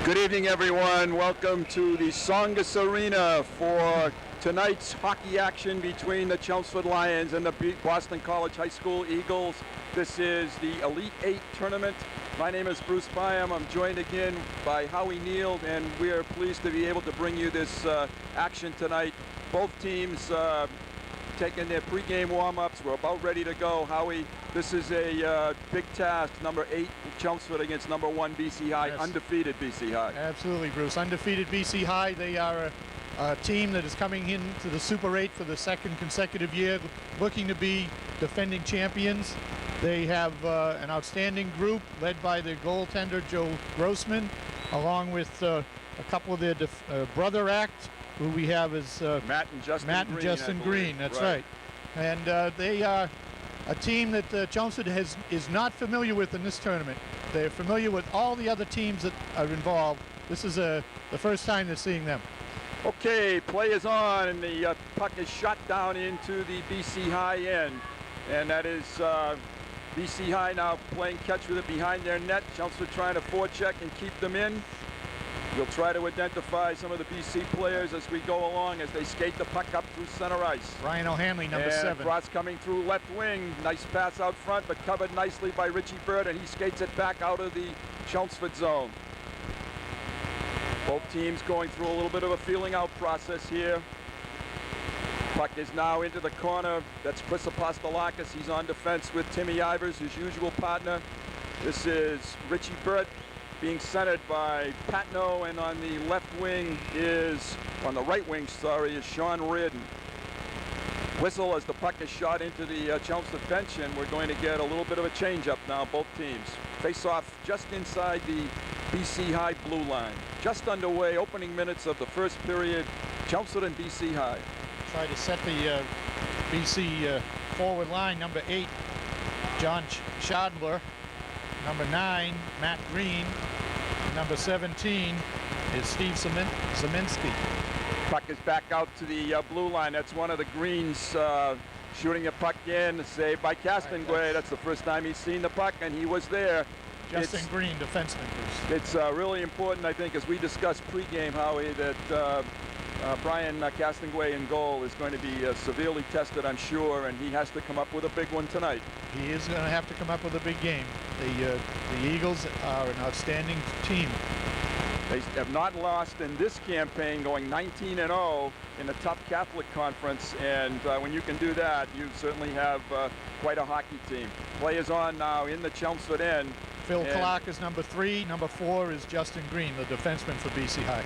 Good evening, everyone. Welcome to the Songus Arena for tonight's hockey action between the Chelmsford Lions and the Boston College High School Eagles. This is the Elite Eight tournament. My name is Bruce Byam. I'm joined again by Howie Neal, and we are pleased to be able to bring you this action tonight. Both teams taking their pregame warm-ups. We're about ready to go. Howie, this is a big task. Number 8 Chelmsford against number 1 BC High, yes. Undefeated BC High. Absolutely, Bruce. Undefeated BC High. They are a team that is coming into the Super 8 for the second consecutive year, looking to be defending champions. They have an outstanding group led by the goaltender Joe Grossman, along with a couple of their brother act, who we have as Matt and Justin Green. That's right. And they are a team that Chelmsford is not familiar with in this tournament. They're familiar with all the other teams that are involved. This is the first time they're seeing them. Okay, play is on, and the puck is shot down into the BC High end. And that is BC High now playing catch with it behind their net. Chelmsford trying to forecheck and keep them in. We'll try to identify some of the BC players as we go along as they skate the puck up through center ice. Ryan O'Hanley, number 7. Cross coming through left wing. Nice pass out front, but covered nicely by Richie Bird, and he skates it back out of the Chelmsford zone. Both teams going through a little bit of a feeling out process here. Puck is now into the corner. That's Chris Apostolakis. He's on defense with Timmy Ivers, his usual partner. This is Richie Bird being centered by Patno, and on the left wing is, on the right wing, sorry, is Sean Reardon. Whistle as the puck is shot into the Chelmsford bench, and we're going to get a little bit of a change-up now, both teams. Face-off just inside the BC High blue line. Just underway, opening minutes of the first period, Chelmsford and BC High. Try to set the BC forward line. Number 8, John Schadler. Number 9, Matt Green. Number 17 is Steve Zeminski. Puck is back out to the blue line. That's one of the Greens shooting a puck in, saved by Castanguay. That's the first time he's seen the puck, and he was there. Justin Green, defenseman. It's really important, I think, as we discussed pregame, Howie, that Brian Castanguay in goal is going to be severely tested, I'm sure, and he has to come up with a big one tonight. He is going to have to come up with a big game. The Eagles are an outstanding team. They have not lost in this campaign, going 19-0 in the tough Catholic Conference, and when you can do that, you certainly have quite a hockey team. Play is on now in the Chelmsford end. Phil Clark is number 3. Number 4 is Justin Green, the defenseman for BC High.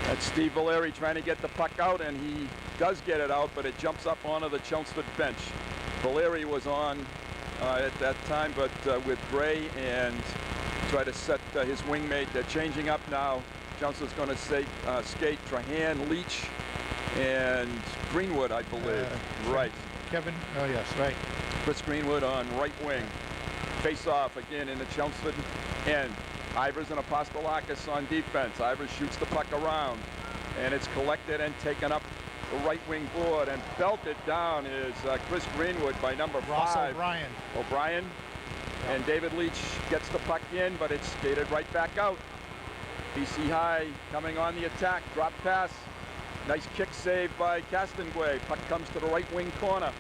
That's Steve Valeri trying to get the puck out, and he does get it out, but it jumps up onto the Chelmsford bench. Valeri was on at that time, but with Gray, and try to set his wingmate. They're changing up now. Chelmsford's going to skate Trahan, Leach, and Greenwood, I believe. Right. Kevin, oh yes, right. Chris Greenwood on right wing. Face off again in the Chelmsford end. Ivers and Apostolakis on defense. Ivers shoots the puck around, and it's collected and taken up the right wing board, and belted down is Chris Greenwood by number 5. O'Brien. Yep. And David Leach gets the puck in, but it's skated right back out. BC High coming on the attack. Drop pass. Nice kick save by Castanguay. Puck comes to the right wing corner.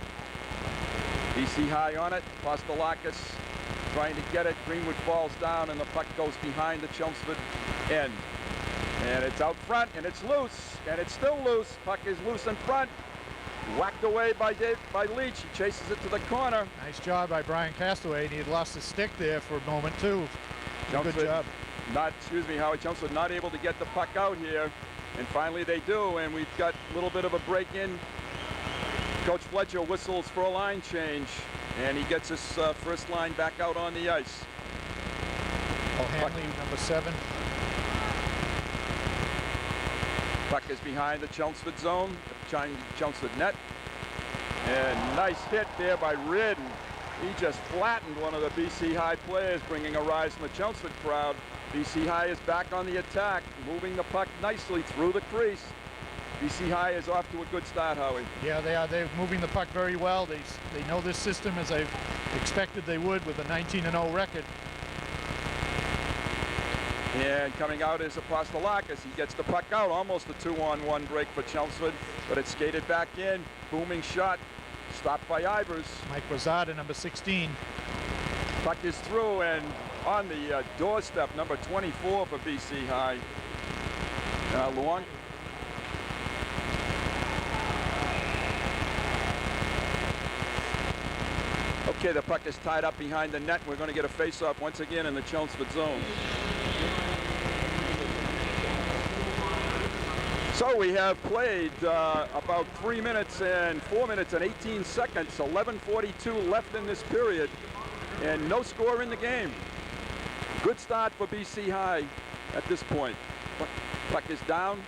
BC High on it. Apostolakis trying to get it. Greenwood falls down, and the puck goes behind the Chelmsford end. And it's out front, and it's loose, and it's still loose. Puck is loose in front. Whacked away by Leach. He chases it to the corner. Nice job by Brian Castaway, and he had lost his stick there for a moment too. Good job. Howie Chelmsford not able to get the puck out here, and finally they do, and we've got a little bit of a break in. Coach Fletcher whistles for a line change, and he gets his first line back out on the ice. O'Hanley, number 7. Puck is behind the Chelmsford zone, Chelmsford net. And nice hit there by Reardon. He just flattened one of the BC High players, bringing a rise from the Chelmsford crowd. BC High is back on the attack, moving the puck nicely through the crease. BC High is off to a good start, Howie. Yeah, they are. They're moving the puck very well. They know this system, as I've expected they would, with a 19-0 record. And coming out is Apostolakis. He gets the puck out, almost a 2-on-1 break for Chelmsford, but it's skated back in. Booming shot, stopped by Ivers. Mike Rosada, number 16. Puck is through and on the doorstep, number 24 for BC High. Luong. Okay, the puck is tied up behind the net. We're going to get a face-off once again in the Chelmsford zone. So we have played about 3 minutes and 4 minutes and 18 seconds, 11:42 left in this period, and no score in the game. Good start for BC High at this point. Puck is down,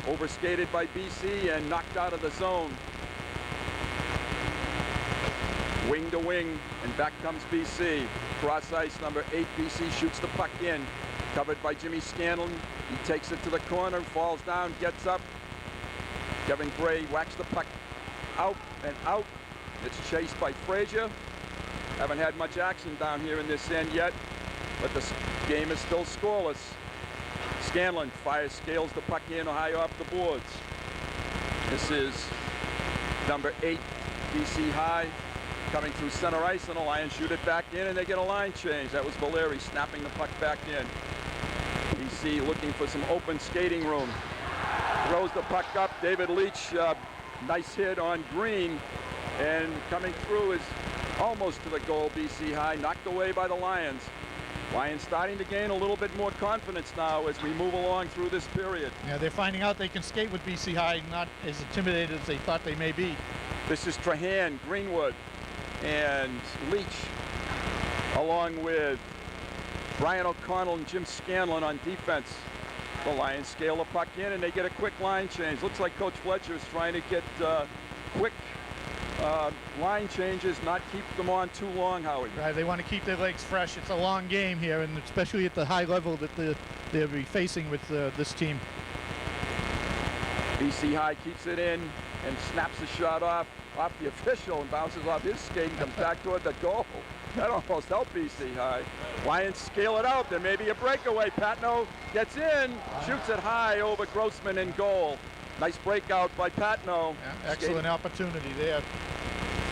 overskated by BC and knocked out of the zone. Wing to wing, and back comes BC. Cross ice, number 8, BC shoots the puck in. Covered by Jimmy Scanlon. He takes it to the corner, falls down, gets up. Kevin Gray whacks the puck out and out. It's chased by Frazier. Haven't had much action down here in this end yet, but the game is still scoreless. Scanlon scales the puck in high off the boards. This is number 8, BC High. Coming through center ice, and the Lions shoot it back in, and they get a line change. That was Valeri snapping the puck back in. BC looking for some open skating room. Throws the puck up. David Leach, nice hit on Green, and coming through is almost to the goal. BC High knocked away by the Lions. Lions starting to gain a little bit more confidence now as we move along through this period. Yeah, they're finding out they can skate with BC High, not as intimidated as they thought they may be. This is Trahan, Greenwood, and Leach, along with Brian O'Connell and Jim Scanlon on defense. The Lions scale the puck in, and they get a quick line change. Looks like Coach Fletcher is trying to get quick line changes, not keep them on too long, Howie. Right, they want to keep their legs fresh. It's a long game here, and especially at the high level that they'll be facing with this team. BC High keeps it in and snaps the shot off the official and bounces off his skate and comes back toward the goal. That almost helped BC High. Lions scale it out. There may be a breakaway. Patno gets in, shoots it high over Grossman in goal. Nice breakout by Patno. Yeah, excellent opportunity there.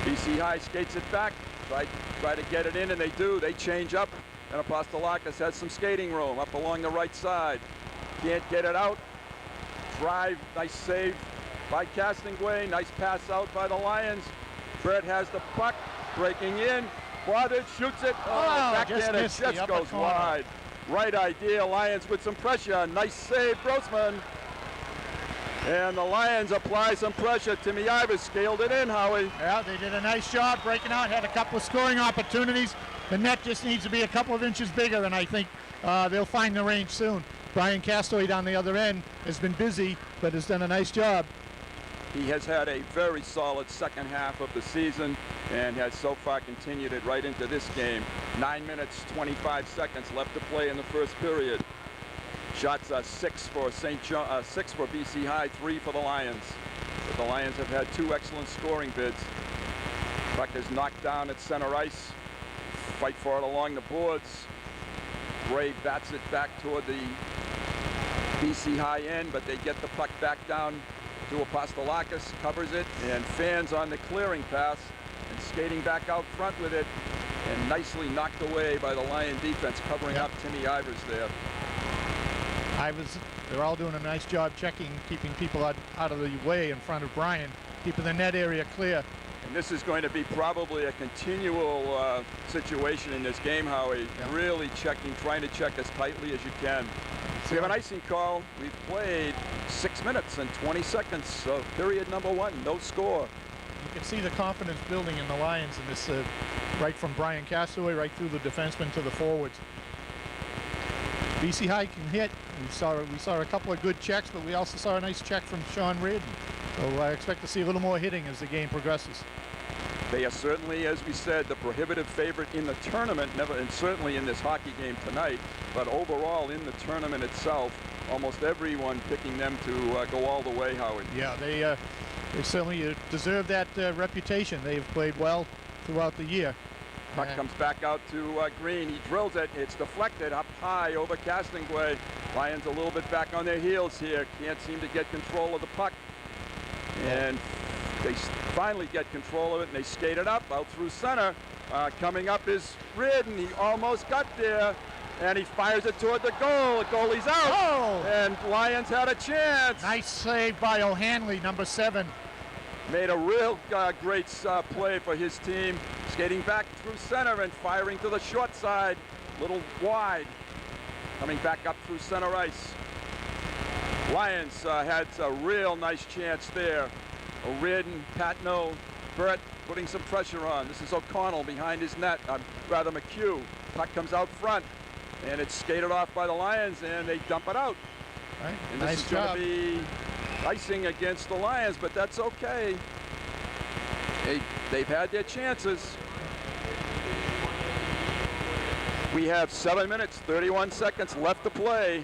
BC High skates it back, try to get it in, and they do. They change up, and Apostolakis has some skating room up along the right side. Can't get it out. Drive, nice save by Castonguay. Nice pass out by the Lions. Brett has the puck, breaking in. Bothered, shoots it. Back in, it just goes wide. Right idea, Lions with some pressure. Nice save, Grossman. And the Lions apply some pressure. Timmy Ivers scaled it in, Howie. Yeah, they did a nice job breaking out, had a couple of scoring opportunities. The net just needs to be a couple of inches bigger, and I think they'll find the range soon. Brian Castaway down the other end has been busy, but has done a nice job. He has had a very solid second half of the season and has so far continued it right into this game. 9 minutes, 25 seconds left to play in the first period. Shots are 6 for BC High, 3 for the Lions. But the Lions have had 2 excellent scoring bids. Puck is knocked down at center ice. Fight for it along the boards. Gray bats it back toward the BC High end, but they get the puck back down to Apostolakis, covers it, and fans on the clearing pass, and skating back out front with it, and nicely knocked away by the Lion defense, covering up Timmy Ivers there. They're all doing a nice job checking, keeping people out of the way in front of Brian, keeping the net area clear. And this is going to be probably a continual situation in this game, Howie. Yeah. Really trying to check as tightly as you can. We have an icing call. We've played 6 minutes and 20 seconds, so period number 1, no score. You can see the confidence building in the Lions in this, right from Brian Castaway right through the defenseman to the forwards. BC High can hit. We saw a couple of good checks, but we also saw a nice check from Sean Reardon. So I expect to see a little more hitting as the game progresses. They are certainly, as we said, the prohibitive favorite in the tournament, and certainly in this hockey game tonight, but overall in the tournament itself, almost everyone picking them to go all the way, Howard. Yeah, they certainly deserve that reputation. They've played well throughout the year. Puck comes back out to Green. He drills it. It's deflected up high over Castonguay. Lions a little bit back on their heels here. Can't seem to get control of the puck. And they finally get control of it, and they skate it up out through center. Coming up is Reardon. He almost got there, and he fires it toward the goal. The goalie's out. Oh! And Lions had a chance. Nice save by O'Hanley, number 7. Made a real great play for his team. Skating back through center and firing to the short side. Little wide. Coming back up through center ice. Lions had a real nice chance there. O'Riordan, Patno, Burt putting some pressure on. This is O'Connell behind his net. Rather McHugh. Puck comes out front, and it's skated off by the Lions, and they dump it out. Right. And this Nice is going job. to be icing against the Lions, but that's okay. They've had their chances. We have 7 minutes, 31 seconds left to play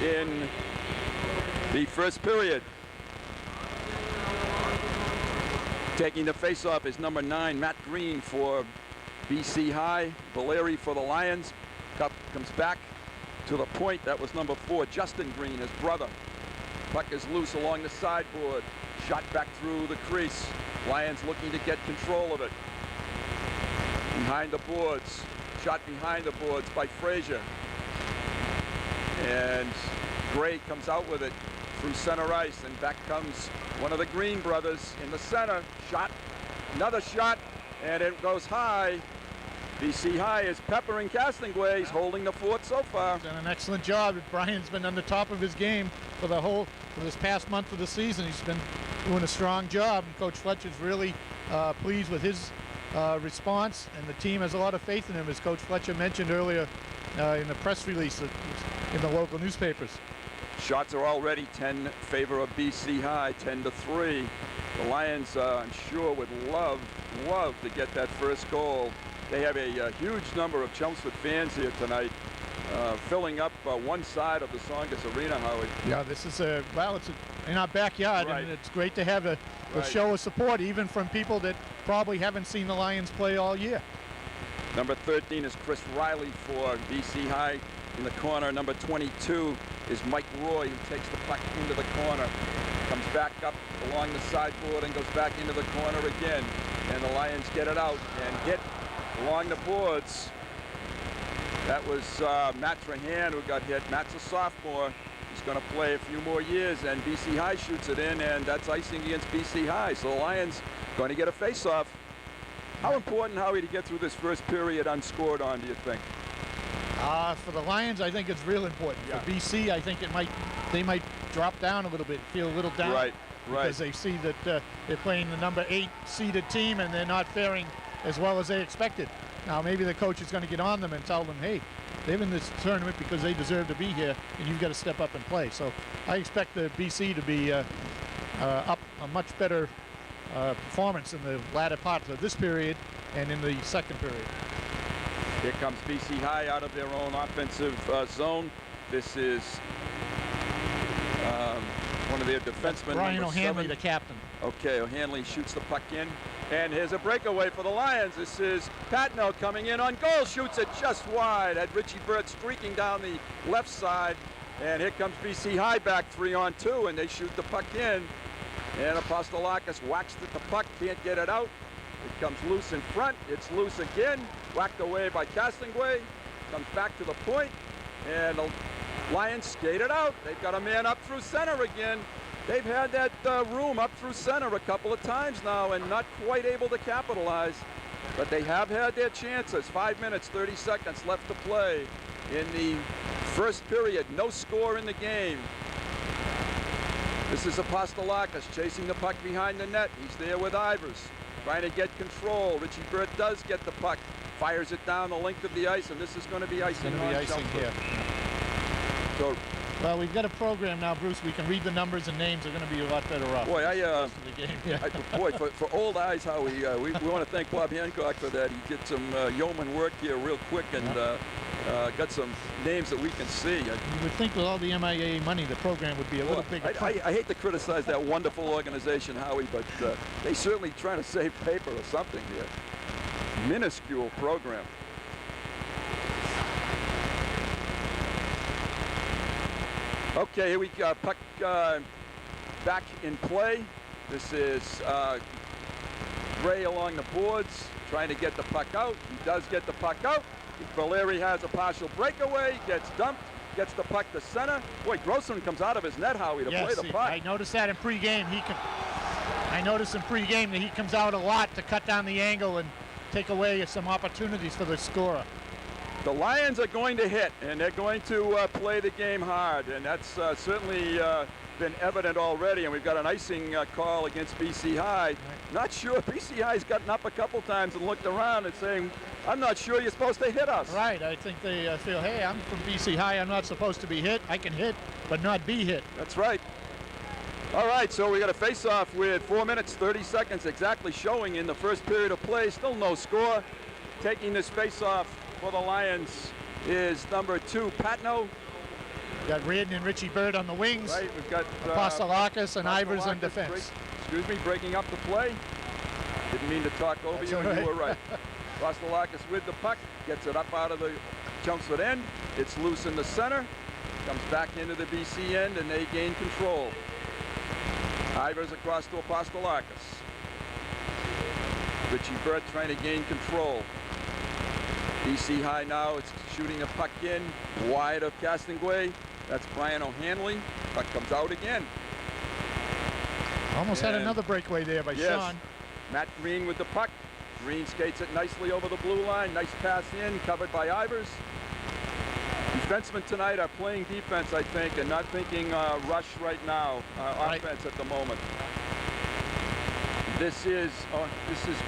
in the first period. Taking the face-off is number 9, Matt Green for BC High. Valeri for the Lions. Cup comes back to the point. That was number 4, Justin Green, his brother. Puck is loose along the sideboard. Shot back through the crease. Lions looking to get control of it. Behind the boards. Shot behind the boards by Frazier. And Gray comes out with it through center ice, and back comes one of the Green brothers in the center. Shot, another shot, and it goes high. BC High is peppering Castonguay. He's holding the fort so far. Done an excellent job. Brian's been on the top of his game for this past month of the season. He's been doing a strong job, and Coach Fletcher's really pleased with his response, and the team has a lot of faith in him, as Coach Fletcher mentioned earlier in the press release in the local newspapers. Shots are already 10 favor of BC High, 10-3. The Lions, I'm sure, would love to get that first goal. They have a huge number of Chelmsford fans here tonight, filling up one side of the Songus Arena, Howard. Yeah, this is it's in our backyard, Right. and it's great to have a Right. show of support, even from people that probably haven't seen the Lions play all year. Number 13 is Chris Riley for BC High in the corner. Number 22 is Mike Roy, who takes the puck into the corner. Comes back up along the sideboard and goes back into the corner again. And the Lions get it out and hit along the boards. That was Matt Trahan who got hit. Matt's a sophomore. He's going to play a few more years, and BC High shoots it in, and that's icing against BC High. So the Lions going to get a face-off. How important, Howie, to get through this first period unscored on, do you think? For the Lions, I think it's real important. Yeah. For BC, I think they might drop down a little bit, feel a little down. Right. Because they see that they're playing the number 8 seeded team, and they're not faring as well as they expected. Now, maybe the coach is going to get on them and tell them, hey, they're in this tournament because they deserve to be here, and you've got to step up and play. So I expect the BC to be up a much better performance in the latter part of this period and in the second period. Here comes BC High out of their own offensive zone. This is one of their defensemen. Brian number O'Hanley, 7. the captain. Okay, O'Hanley shoots the puck in. And here's a breakaway for the Lions. This is Patno coming in on goal, shoots it just wide. Had Richie Burt streaking down the left side. And here comes BC High back 3-on-2, and they shoot the puck in. And Apostolakis whacks at the puck, can't get it out. It comes loose in front. It's loose again. Whacked away by Castonguay. Comes back to the point, and the Lions skate it out. They've got a man up through center again. They've had that room up through center a couple of times now and not quite able to capitalize. But they have had their chances. 5 minutes, 30 seconds left to play in the first period. No score in the game. This is Apostolakis chasing the puck behind the net. He's there with Ivers, trying to get control. Richie Burt does get the puck, fires it down the length of the ice, and this is going to be icing. Going to be icing here. So, well, we've got a program now, Bruce. We can read the numbers and names. Are going to be a lot better off. boy, The game. Yeah. boy, for old eyes, Howie, we want to thank Bob Hancock for that. He did some yeoman work here real quick and got some names that we can see. You would think with all the MIA money, the program would be a little bigger. I hate to criticize that wonderful organization, Howie, but they certainly trying to save paper or something here. minuscule program. Okay, here we go. Puck back in play. This is Gray along the boards, trying to get the puck out. He does get the puck out. Valeri has a partial breakaway, gets dumped, gets the puck to center. Boy, Grossman comes out of his net, Howie, to play the puck. I noticed that in pregame. I noticed in pregame that he comes out a lot to cut down the angle and take away some opportunities for the scorer. The Lions are going to hit, and they're going to play the game hard, and that's certainly been evident already. And we've got an icing call against BC High. Right. Not sure. BC High's gotten up a couple times and looked around and saying, I'm not sure you're supposed to hit us. Right. I think they feel, hey, I'm from BC High. I'm not supposed to be hit. I can hit, but not be hit. That's right. All right, so we got a face-off with 4 minutes, 30 seconds exactly showing in the first period of play. Still no score. Taking this face-off for the Lions is number 2, Patno. We've got Reardon and Richie Bird on the wings. Right, we've got Apostolakis and Ivers on defense. Breaking up the play. Didn't mean to talk over you, and you were right. Apostolakis with the puck, gets it up out of the Chelmsford end. It's loose in the center, comes back into the BC end, and they gain control. Ivers across to Apostolakis. Richie Bird trying to gain control. BC High now, it's shooting a puck in, wide of Castonguay. That's Brian O'Hanley. Puck comes out again. Almost had another breakaway there by Sean. Matt Green with the puck. Green skates it nicely over the blue line. Nice pass in, covered by Ivers. Defensemen tonight are playing defense, I think, and not thinking rush right now, offense at the moment. This is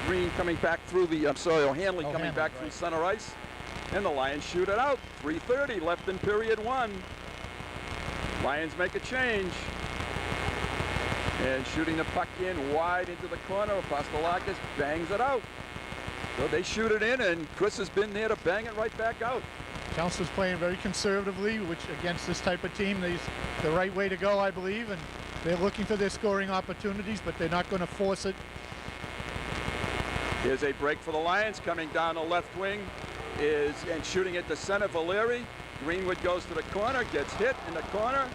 Green coming back through the, O'Hanley coming back through center ice. And the Lions shoot it out. 3:30 left in period 1. Lions make a change. And shooting the puck in wide into the corner. Apostolakis bangs it out. So they shoot it in, and Chris has been there to bang it right back out. Chelmsford's playing very conservatively, which against this type of team is the right way to go, I believe. And they're looking for their scoring opportunities, but they're not going to force it. Here's a break for the Lions coming down the left wing and shooting it to center. Valeri. Greenwood goes to the corner, gets hit in the corner.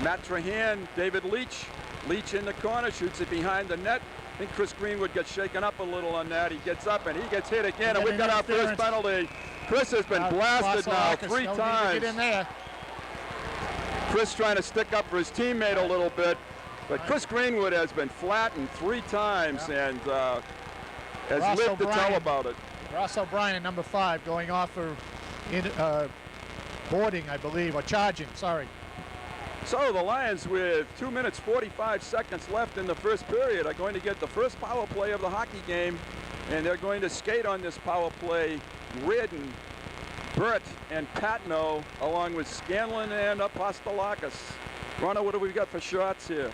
Matt Trahan, David Leach. Leach in the corner, shoots it behind the net. I think Chris Greenwood gets shaken up a little on that. He gets up and he gets hit again, and we've got our first penalty. Chris has been blasted now 3 times. Get in there. Chris trying to stick up for his teammate a little bit, but Chris Greenwood has been flattened 3 times and has lived to tell about it. Ross O'Brien, number 5, going off for boarding, I believe, or charging, sorry. So the Lions, with 2 minutes 45 seconds left in the first period, are going to get the first power play of the hockey game, and they're going to skate on this power play Reardon, Burt, and Patno, along with Scanlon and Apostolakis. Ronald, what do we got for shots here?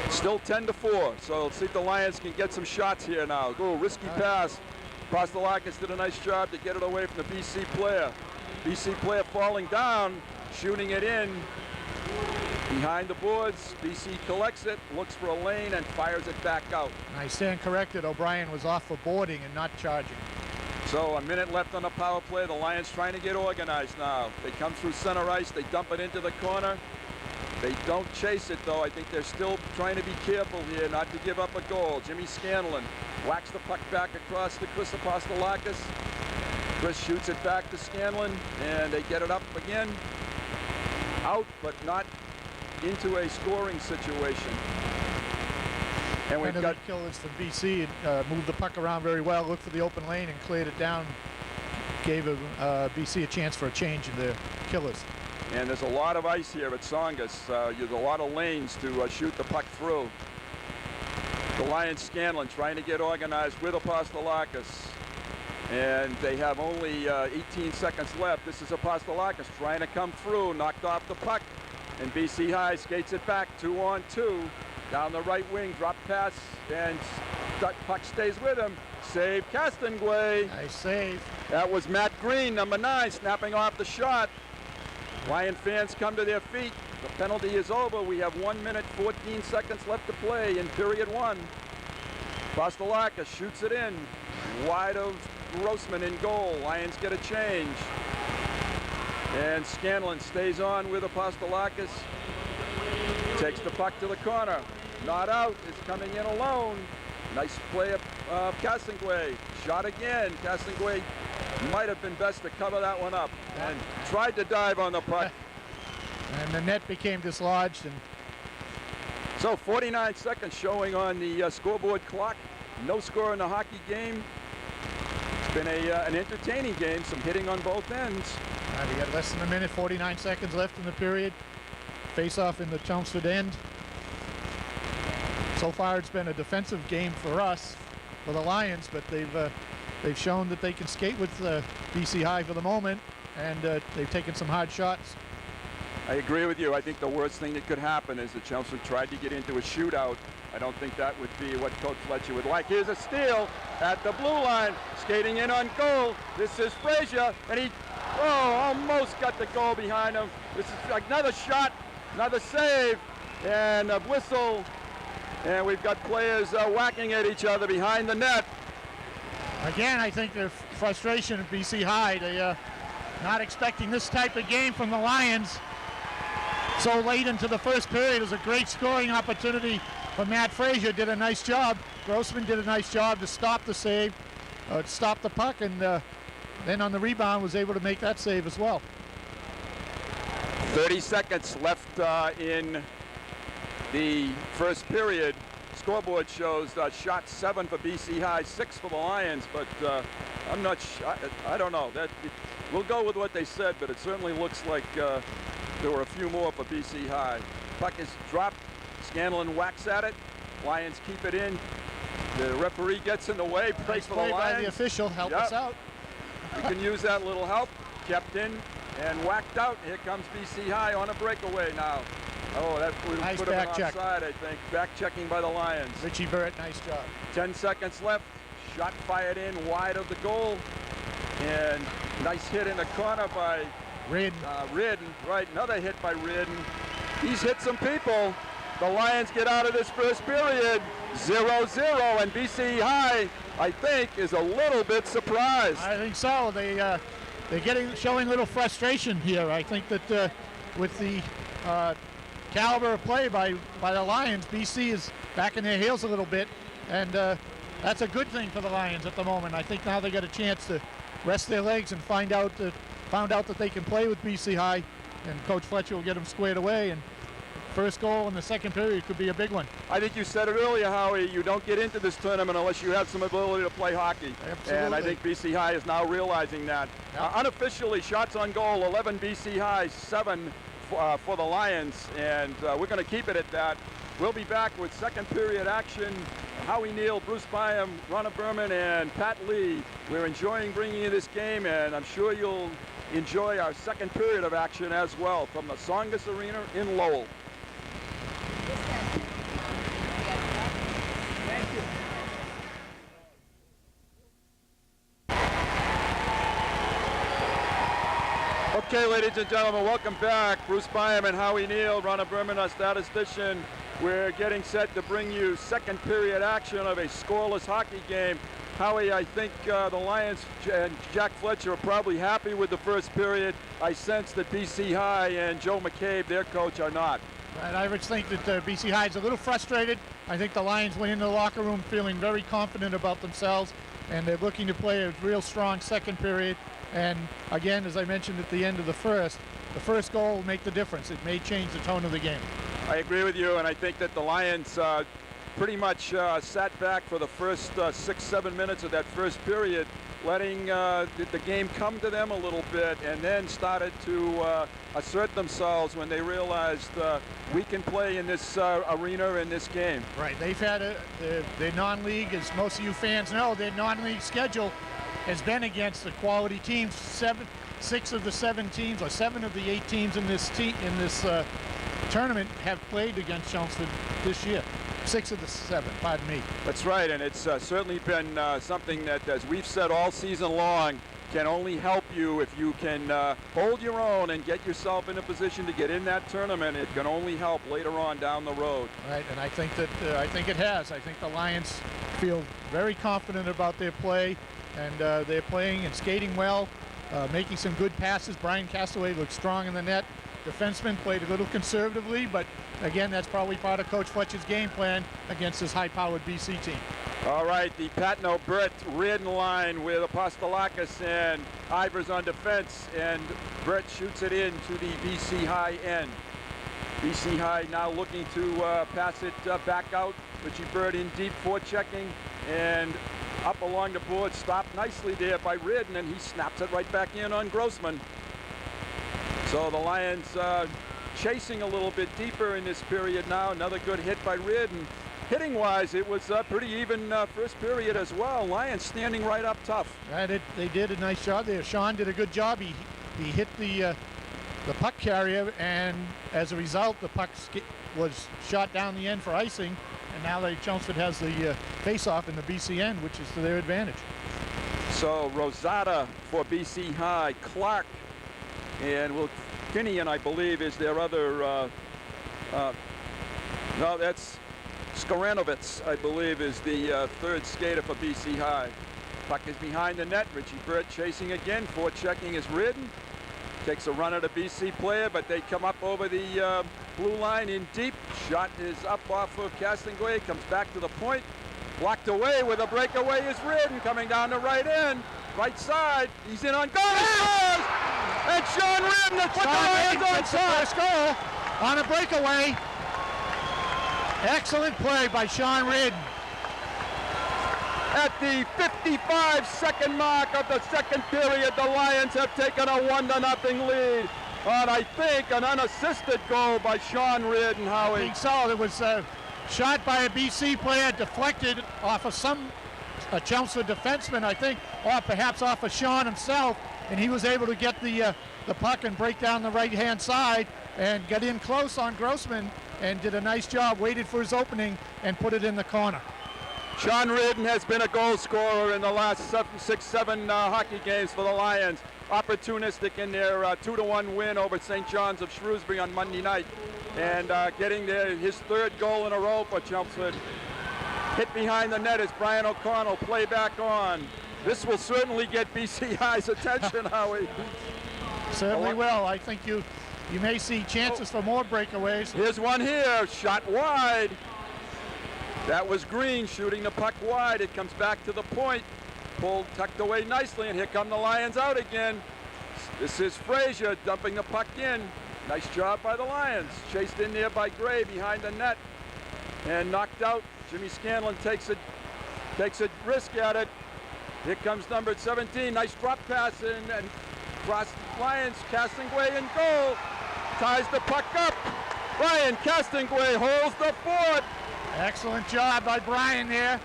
Still 10-4, so let's see if the Lions can get some shots here now. Go, risky pass. Apostolakis did a nice job to get it away from the BC player. BC player falling down, shooting it in behind the boards. BC collects it, looks for a lane, and fires it back out. I stand corrected. O'Brien was off for boarding and not charging. So a minute left on the power play. The Lions trying to get organized now. They come through center ice. They dump it into the corner. They don't chase it, though. I think they're still trying to be careful here not to give up a goal. Jimmy Scanlon whacks the puck back across to Chris Apostolakis. Chris shoots it back to Scanlon, and they get it up again. Out, but not into a scoring situation. And we've got Killers from BC moved the puck around very well, looked for the open lane and cleared it down. Gave BC a chance for a change in their Killers. And there's a lot of ice here at Songus. There's a lot of lanes to shoot the puck through. The Lions Scanlon trying to get organized with Apostolakis. And they have only 18 seconds left. This is Apostolakis trying to come through, knocked off the puck. And BC High skates it back, 2-on-2. Down the right wing, drop pass, and that puck stays with him. Save Castonguay. Nice save. That was Matt Green, number 9, snapping off the shot. Lion fans come to their feet. The penalty is over. We have 1 minute, 14 seconds left to play in period one. Apostolakis shoots it in. Wide of Grossman in goal. Lions get a change. And Scanlon stays on with Apostolakis. Takes the puck to the corner. Not out. Is coming in alone. Nice play of Cassingue. Shot again. Cassingue might have been best to cover that one up. And tried to dive on the puck. And the net became dislodged. And so 49 seconds showing on the scoreboard clock. No score in the hockey game. It's been an entertaining game. Some hitting on both ends. We got less than a minute, 49 seconds left in the period. Face-off in the Chelmsford end. So far, it's been a defensive game for us, for the Lions, but they've shown that they can skate with BC High for the moment, and they've taken some hard shots. I agree with you. I think the worst thing that could happen is that Chelmsford tried to get into a shootout. I don't think that would be what Coach Fletcher would like. Here's a steal at the blue line, skating in on goal. This is Frazier, and he almost got the goal behind him. This is another shot, another save, and a whistle. And we've got players whacking at each other behind the net. Again, I think the frustration of BC High. They not expecting this type of game from the Lions. So late into the first period, it was a great scoring opportunity for Matt Frazier. Did a nice job. Grossman did a nice job to stop the save, stop the puck, and then on the rebound was able to make that save as well. 30 seconds left in the first period. Scoreboard shows shot 7 for BC High, 6 for the Lions, but I'm not I don't know. We'll go with what they said, but it certainly looks like there were a few more for BC High. Puck is dropped. Scanlon whacks at it. Lions keep it in. The referee gets in the way. Plays for the Lions. By the official. Help us out. We can use that little help. Kept in and whacked out. Here comes BC High on a breakaway now. Oh, that nice put him back check. offside, I think. Back checking by the Lions. Richie Barrett, nice job. 10 seconds left. Shot fired in wide of the goal. And nice hit in the corner by Reardon. Right, another hit by Reardon. He's hit some people. The Lions get out of this first period 0-0, and BC High, I think, is a little bit surprised. I think so. They're showing a little frustration here. I think that with the caliber of play by the Lions, BC is back in their heels a little bit, and that's a good thing for the Lions at the moment. I think now they got a chance to rest their legs and found out that they can play with BC High, and Coach Fletcher will get them squared away. And first goal in the second period could be a big one. I think you said it earlier, Howie. You don't get into this tournament unless you have some ability to play hockey. Absolutely. And I think BC High is now realizing that. Yep. Unofficially, shots on goal, 11 BC High, 7 for the Lions. And we're going to keep it at that. We'll be back with second period action. Howie Neal, Bruce Byam, Ronna Berman, and Pat Lee. We're enjoying bringing you this game, and I'm sure you'll enjoy our second period of action as well from the Songus Arena in Lowell. Okay, ladies and gentlemen, welcome back. Bruce Byam and Howie Neal, Ronna Berman, our statistician. We're getting set to bring you second period action of a scoreless hockey game. Howie, I think the Lions and Jack Fletcher are probably happy with the first period. I sense that BC High and Joe McCabe, their coach, are not. And I would think that BC High is a little frustrated. I think the Lions went into the locker room feeling very confident about themselves, and they're looking to play a real strong second period. And again, as I mentioned at the end of the first goal will make the difference. It may change the tone of the game. I agree with you, and I think that the Lions pretty much sat back for the first 6-7 minutes of that first period, letting the game come to them a little bit, and then started to assert themselves when they realized we can play in this arena in this game. Right. They've had their non-league, as most of you fans know, their non-league schedule has been against the quality teams. 6 of the 7 teams, or 7 of the 8 teams in this tournament have played against Chelmsford this year. 6 of the 7, pardon me. That's right, and it's certainly been something that, as we've said all season long, can only help you if you can hold your own and get yourself in a position to get in that tournament. It can only help later on down the road. Right, and I think that it has. I think the Lions feel very confident about their play, and they're playing and skating well, making some good passes. Brian Castaway looked strong in the net. Defenseman played a little conservatively, but again, that's probably part of Coach Fletcher's game plan against this high-powered BC team. All right, the Patno Brett Reardon line with Apostolakis and Ivers on defense, and Brett shoots it in to the BC High end. BC High now looking to pass it back out. Richie Bird in deep, forechecking, and up along the board, stopped nicely there by Reardon, and he snaps it right back in on Grossman. So the Lions chasing a little bit deeper in this period now. Another good hit by Reardon. Hitting-wise, it was a pretty even first period as well. Lions standing right up tough. Right, they did a nice job there. Sean did a good job. He hit the puck carrier, and as a result, the puck was shot down the end for icing, and now Chelmsford has the face-off in the BC end, which is to their advantage. So Rosada for BC High, Clark, and Finian, I believe, is their other. No, that's Skoranovitz, I believe, is the third skater for BC High. Puck is behind the net. Richie Bird chasing again. Forechecking is Reardon. Takes a run at a BC player, but they come up over the blue line in deep. Shot is up off of Castonguay. Comes back to the point. Blocked away with a breakaway is Reardon coming down the right end. Right side. He's in on goal. He scores! And Sean Reardon has put the Lions on top. First goal on a breakaway. Excellent play by Sean Reardon. At the 55-second mark of the second period, the Lions have taken a 1-0 lead on, I think, an unassisted goal by Sean Reardon, Howie. I think so. It was shot by a BC player, deflected off of a Chelmsford defenseman, I think, or perhaps off of Sean himself, and he was able to get the puck and break down the right-hand side and get in close on Grossman and did a nice job, waited for his opening, and put it in the corner. Sean Reardon has been a goal scorer in the last 6-7 hockey games for the Lions. Opportunistic in their 2-1 win over St. John's of Shrewsbury on Monday night. And getting his third goal in a row for Chelmsford. Hit behind the net is Brian O'Connell, play back on. This will certainly get BC High's attention, Howie. Certainly will. I think you may see chances for more breakaways. Here's one here, shot wide. That was Green shooting the puck wide. It comes back to the point. Pulled, tucked away nicely, and here come the Lions out again. This is Frazier dumping the puck in. Nice job by the Lions. Chased in there by Gray behind the net and knocked out. Jimmy Scanlon takes a risk at it. Here comes number 17. Nice drop pass in and cross Lions. Castonguay in goal. Ties the puck up. Brian Castonguay holds the fort. Excellent job by Brian there.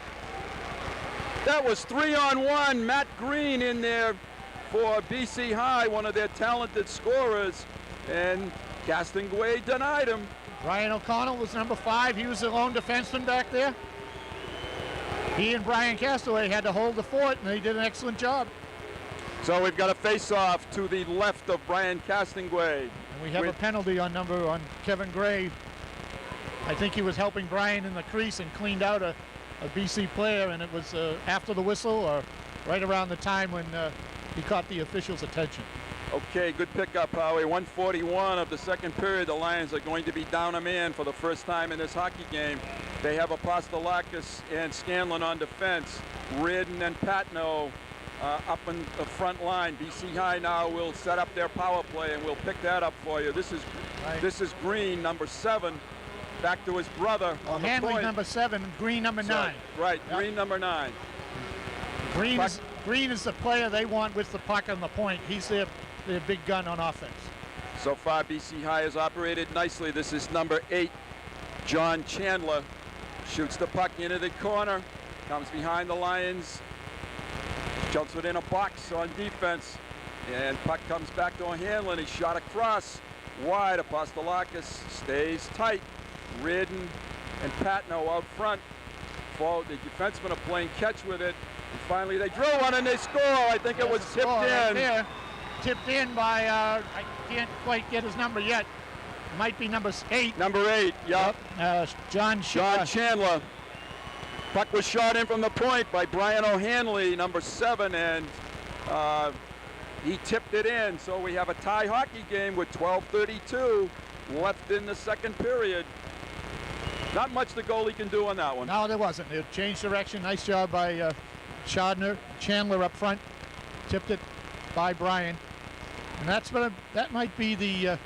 That was 3-on-1. Matt Green in there for BC High, one of their talented scorers, and Castonguay denied him. Brian O'Connell was number 5. He was the lone defenseman back there. He and Brian Castaway had to hold the fort, and they did an excellent job. So we've got a face-off to the left of Brian Castonguay. And we have a penalty on Kevin Gray. I think he was helping Brian in the crease and cleaned out a BC player, and it was after the whistle or right around the time when he caught the official's attention. Okay, good pickup, Howie. 1:41 of the second period. The Lions are going to be down a man for the first time in this hockey game. They have Apostolakis and Scanlon on defense. Reardon and Patno up in the front line. BC High now will set up their power play, and we'll pick that up for you. This is Green, number 7. Back to his brother on the Handling point. number 7, Green number 9. Right, yep. Green number 9. Green is the player they want with the puck on the point. He's their big gun on offense. So far, BC High has operated nicely. This is number 8, John Chandler. Shoots the puck into the corner. Comes behind the Lions. Jumps within a box on defense. And puck comes back to O'Hanlon. He shot across. Wide. Apostolakis stays tight. Reardon and Patno out front. The defensemen are playing catch with it. And finally they drill one and they score. I think it was tipped Right in. there. Tipped in by, I can't quite get his number yet. Might be number 8. Number 8, yep. John Chandler. Puck was shot in from the point by Brian O'Hanley, number 7, and he tipped it in. So we have a tie hockey game with 12:32 left in the second period. Not much the goalie can do on that one. No, there wasn't. It changed direction. Nice job by Chandler up front. Tipped it by Brian. And that might be the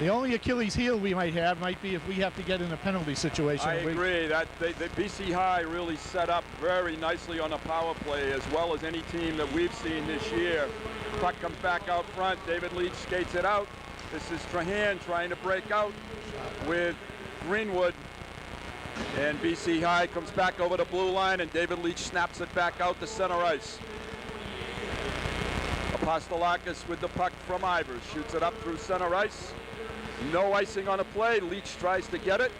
only Achilles heel we might have, might be if we have to get in a penalty situation. I agree. That the BC High really set up very nicely on a power play, as well as any team that we've seen this year. Puck comes back out front. David Leach skates it out. This is Trahan trying to break out with Greenwood. And BC High comes back over the blue line, and David Leach snaps it back out to center ice. Apostolakis with the puck from Ivers. Shoots it up through center ice. No icing on the play. Leach tries to get it.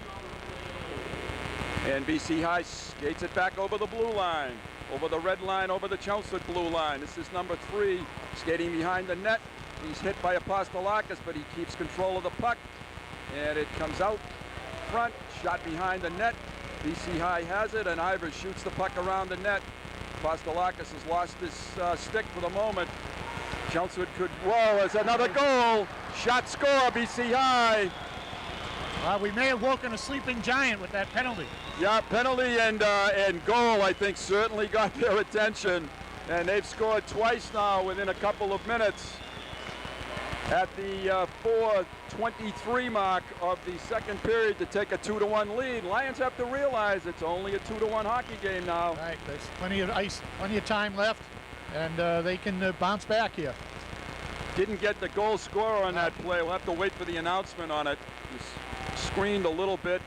And BC High skates it back over the blue line. Over the red line, over the Chelmsford blue line. This is number 3 skating behind the net. He's hit by Apostolakis, but he keeps control of the puck. And it comes out front, shot behind the net. BC High has it, and Ivers shoots the puck around the net. Apostolakis has lost his stick for the moment. Chelmsford could, whoa, there's another goal. Shot score, BC High. We may have woken a sleeping giant with that penalty. Yeah, penalty and goal, I think, certainly got their attention. And they've scored twice now within a couple of minutes. At the 4:23 mark of the second period to take a 2-1 lead. Lions have to realize it's only a 2-1 hockey game now. Right, there's plenty of ice, plenty of time left, and they can bounce back here. Didn't get the goal scorer on that play. We'll have to wait for the announcement on it. It's screened a little bit.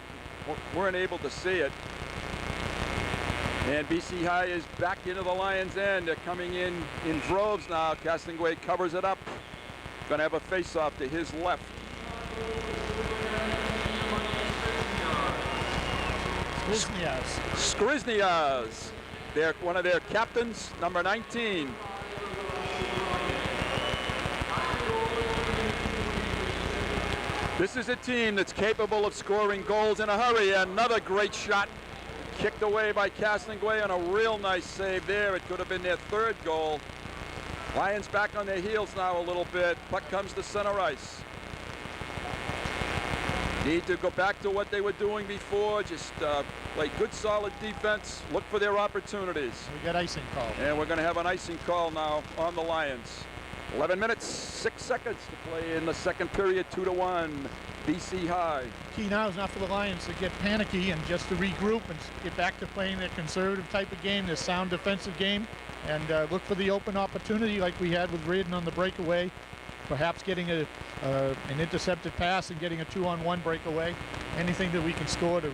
Weren't able to see it. And BC High is back into the Lions' end. They're coming in droves now. Castonguay covers it up. Going to have a face-off to his left. Skriznias. They're one of their captains, number 19. This is a team that's capable of scoring goals in a hurry. Another great shot kicked away by Castonguay, and a real nice save there. It could have been their 3rd goal. Lions back on their heels now a little bit. Puck comes to center ice. Need to go back to what they were doing before. Just play good, solid defense. Look for their opportunities. We got icing call. And we're going to have an icing call now on the Lions. 11 minutes, 6 seconds to play in the second period. 2-1, BC High. Key now is not for the Lions to get panicky and just to regroup and get back to playing their conservative type of game, their sound defensive game. And look for the open opportunity like we had with Reardon on the breakaway. Perhaps getting an intercepted pass and getting a 2-on-1 breakaway. Anything that we can score to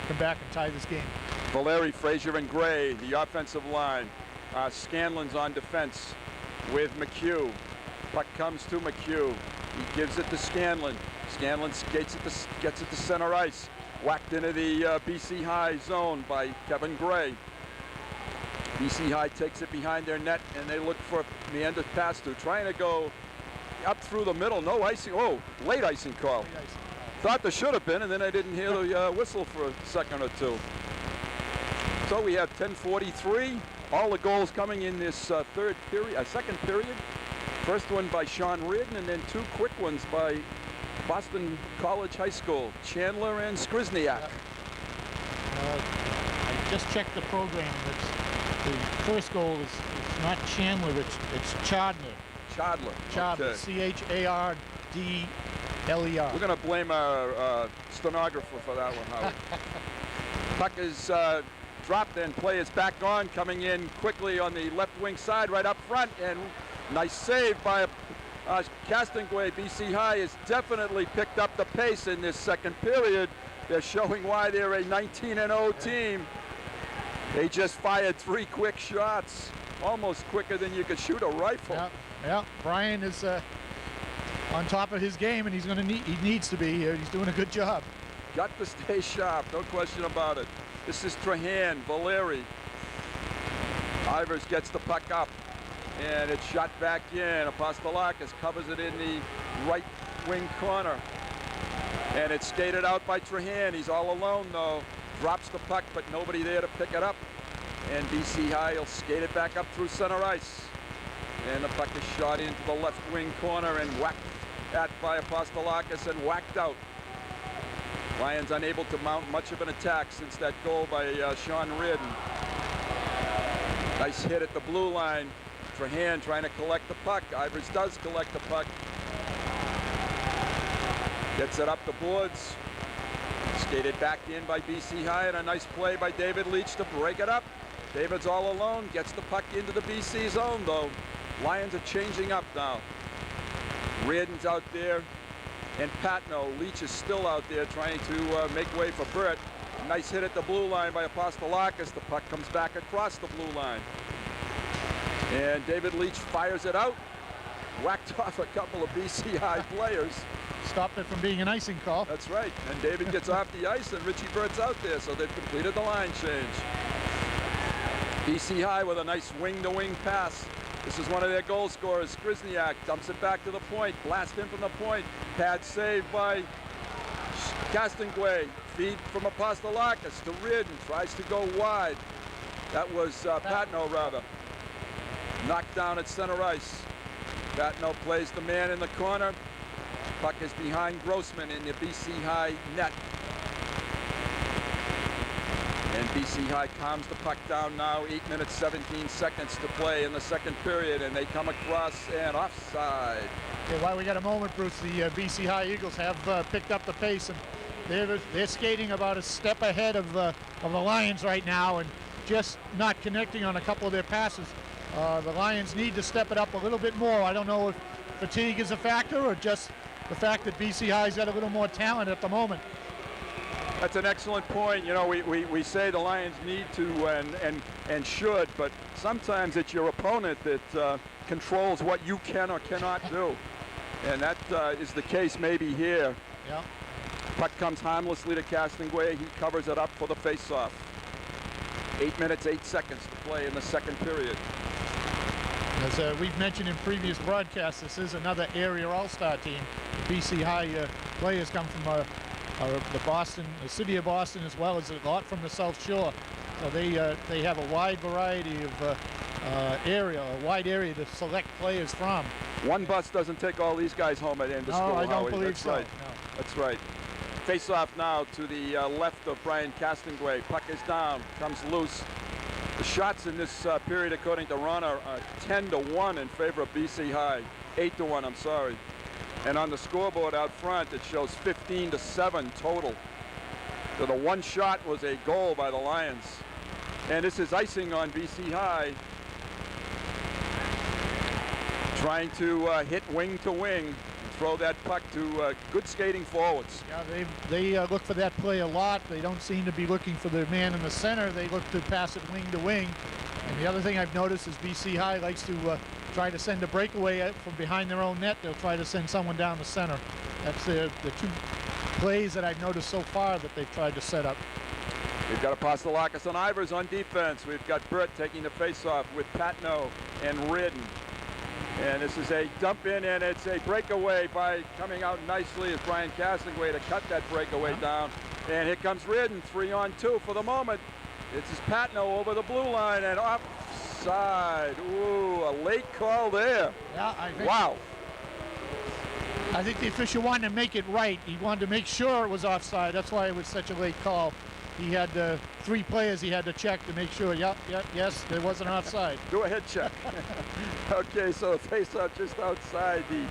come back and tie this game. Valeri, Frazier, and Gray, the offensive line. Scanlon's on defense with McHugh. Puck comes to McHugh. He gives it to Scanlon. Scanlon gets it to center ice. Whacked into the BC High zone by Kevin Gray. BC High takes it behind their net, and they look for Meander pass to, trying to go up through the middle. No icing. Oh, late icing call. Thought there should have been, and then I didn't hear the whistle for a second or two. So we have 10:43. All the goals coming in this second period. First one by Sean Reardon, and then 2 quick ones by Boston College High School, Chandler and Skrizniak. I just checked the program. The first goal is not Chandler, it's Chardler. Chardler. Okay. Chardler. We're going to blame our stenographer for that one, Howard. Puck is dropped, and play is back on, coming in quickly on the left wing side, right up front, and nice save by Castonguay. BC High has definitely picked up the pace in this second period. They're showing why they're a 19-0 team. They just fired 3 quick shots, almost quicker than you could shoot a rifle. Yeah. Brian is on top of his game, and he needs to be here. He's doing a good job. Got to stay sharp, no question about it. This is Trahan, Valeri. Ivers gets the puck up, and it's shot back in. Apostolakis covers it in the right wing corner. And it's skated out by Trahan. He's all alone, though. Drops the puck, but nobody there to pick it up. And BC High will skate it back up through center ice. And the puck is shot into the left wing corner and whacked at by Apostolakis and whacked out. Lions unable to mount much of an attack since that goal by Sean Reardon. Nice hit at the blue line. Trahan trying to collect the puck. Ivers does collect the puck. Gets it up the boards. Skated back in by BC High, and a nice play by David Leach to break it up. David's all alone, gets the puck into the BC zone, though. Lions are changing up now. Reardon's out there, and Patno. Leach is still out there trying to make way for Burt. Nice hit at the blue line by Apostolakis. The puck comes back across the blue line. And David Leach fires it out. Whacked off a couple of BC High players. Stopped it from being an icing call. That's right. And David gets off the ice, and Richie Burt's out there, so they've completed the line change. BC High with a nice wing-to-wing pass. This is one of their goal scorers. Skrzniak dumps it back to the point. Blast in from the point. Pad saved by Castonguay. Feed from Apostolakis to Reardon. Tries to go wide. That was Patno, rather. Knocked down at center ice. Patno plays the man in the corner. Puck is behind Grossman in the BC High net. And BC High calms the puck down now. 8 minutes, 17 seconds to play in the second period, and they come across and offside. Okay, while we got a moment, Bruce, the BC High Eagles have picked up the pace, and they're skating about a step ahead of the Lions right now, and just not connecting on a couple of their passes. The Lions need to step it up a little bit more. I don't know if fatigue is a factor or just the fact that BC High's got a little more talent at the moment. That's an excellent point. You know, we say the Lions need to and should, but sometimes it's your opponent that controls what you can or cannot do. And that is the case maybe here. Yeah. Puck comes harmlessly to Castonguay. He covers it up for the face-off. 8 minutes, 8 seconds to play in the second period. As we've mentioned in previous broadcasts, this is another area all-star team. The BC High players come from the city of Boston, as well as a lot from the South Shore. So they have a wide variety of a wide area to select players from. One bus doesn't take all these guys home at the end of school. No, I don't Howie. believe That's so. Right. No. That's right. Face off now to the left of Brian Castonguay. Puck is down, comes loose. The shots in this period, according to Ron, are 10-1 in favor of BC High. 8-1, I'm sorry. And on the scoreboard out front, it shows 15-7 total. So the one shot was a goal by the Lions. And this is icing on BC High. Trying to hit wing to wing and throw that puck to good skating forwards. Yeah, they look for that play a lot. They don't seem to be looking for the man in the center. They look to pass it wing to wing. And the other thing I've noticed is BC High likes to try to send a breakaway from behind their own net. They'll try to send someone down the center. That's the two plays that I've noticed so far that they've tried to set up. We've got Apostolakis and Ivers on defense. We've got Burt taking the face-off with Patno and Reardon. And this is a dump in, and it's a breakaway by coming out nicely as Brian Castonguay to cut that breakaway down. And here comes Reardon, 3-on-2 for the moment. This is Patno over the blue line and offside. Ooh, a late call there. Yeah, I think, wow. I think the official wanted to make it right. He wanted to make sure it was offside. That's why it was such a late call. He had 3 players he had to check to make sure, yes, there wasn't offside. Do a head check. Okay, so face-off just outside the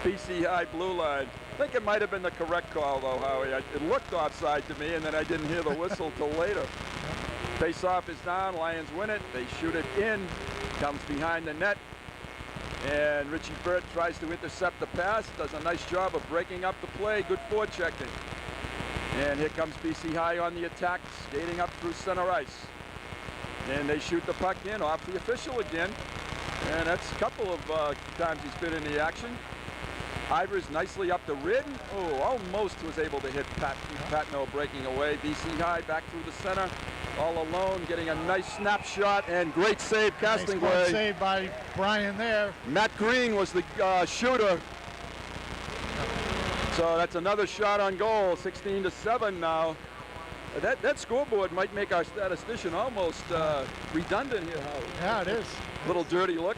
BC High blue line. I think it might have been the correct call, though, Howie. It looked offside to me, and then I didn't hear the whistle till later. Face-off is down. Lions win it. They shoot it in. Comes behind the net. And Richie Burt tries to intercept the pass. Does a nice job of breaking up the play. Good forechecking. And here comes BC High on the attack, skating up through center ice. And they shoot the puck in off the official again. And that's a couple of times he's been in the action. Ivers nicely up to Reardon. Oh, almost was able to hit Patno breaking away. BC High back through the center. all alone, getting a nice snapshot and great save, Castonguay. Nice save by Brian there. Matt Green was the shooter. So that's another shot on goal, 16-7 now. That scoreboard might make our statistician almost redundant here, Howard. Yeah, it is. Little dirty look.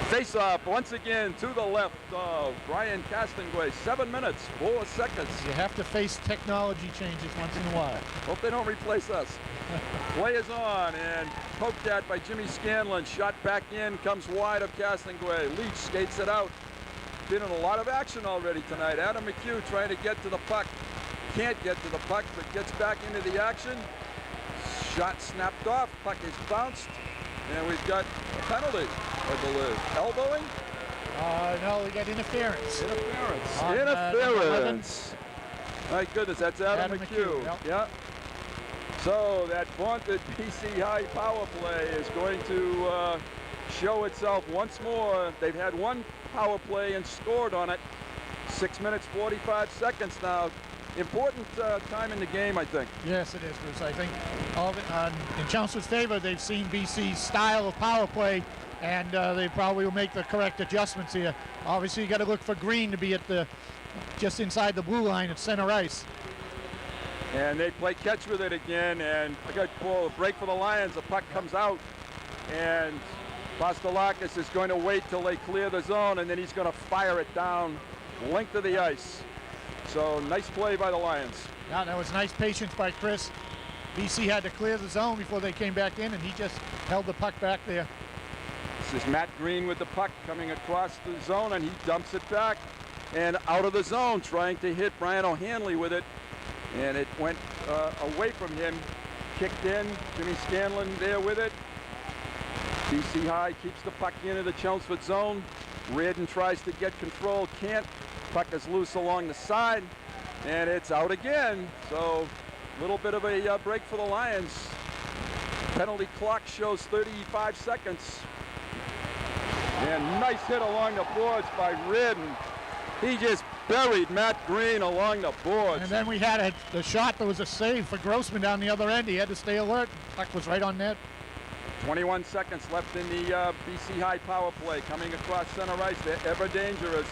Face-off once again to the left of Brian Castonguay. 7 minutes, 4 seconds. You have to face technology changes once in a while. Hope they don't replace us. Play is on and poked at by Jimmy Scanlon. Shot back in, comes wide of Castonguay. Leach skates it out. Been in a lot of action already tonight. Adam McHugh trying to get to the puck. Can't get to the puck, but gets back into the action. Shot snapped off. Puck is bounced. And we've got a penalty, I believe. Elbowing? No, we got interference. Interference. My goodness, that's Adam McHugh. Yep. Yeah. So that vaunted BC High power play is going to show itself once more. They've had one power play and scored on it. 6 minutes, 45 seconds now. Important time in the game, I think. Yes, it is, Bruce. I think in Chelmsford's favor, they've seen BC's style of power play, and they probably will make the correct adjustments here. Obviously, you got to look for Green to be at just inside the blue line at center ice. And they play catch with it again, and a good ball, a break for the Lions. The puck comes out, and Pastelakis is going to wait till they clear the zone, and then he's going to fire it down length of the ice. So nice play by the Lions. Yeah, that was nice patience by Chris. BC had to clear the zone before they came back in, and he just held the puck back there. This is Matt Green with the puck coming across the zone, and he dumps it back and out of the zone, trying to hit Brian O'Hanley with it. And it went away from him, kicked in. Jimmy Scanlon there with it. BC High keeps the puck into the Chelmsford zone. Reardon tries to get control, can't. Puck is loose along the side, and it's out again. So a little bit of a break for the Lions. Penalty clock shows 35 seconds. And nice hit along the boards by Reardon. He just buried Matt Green along the boards. And then we had the shot that was a save for Grossman down the other end. He had to stay alert. Puck was right on net. 21 seconds left in the BC High power play. Coming across center ice, they're ever dangerous.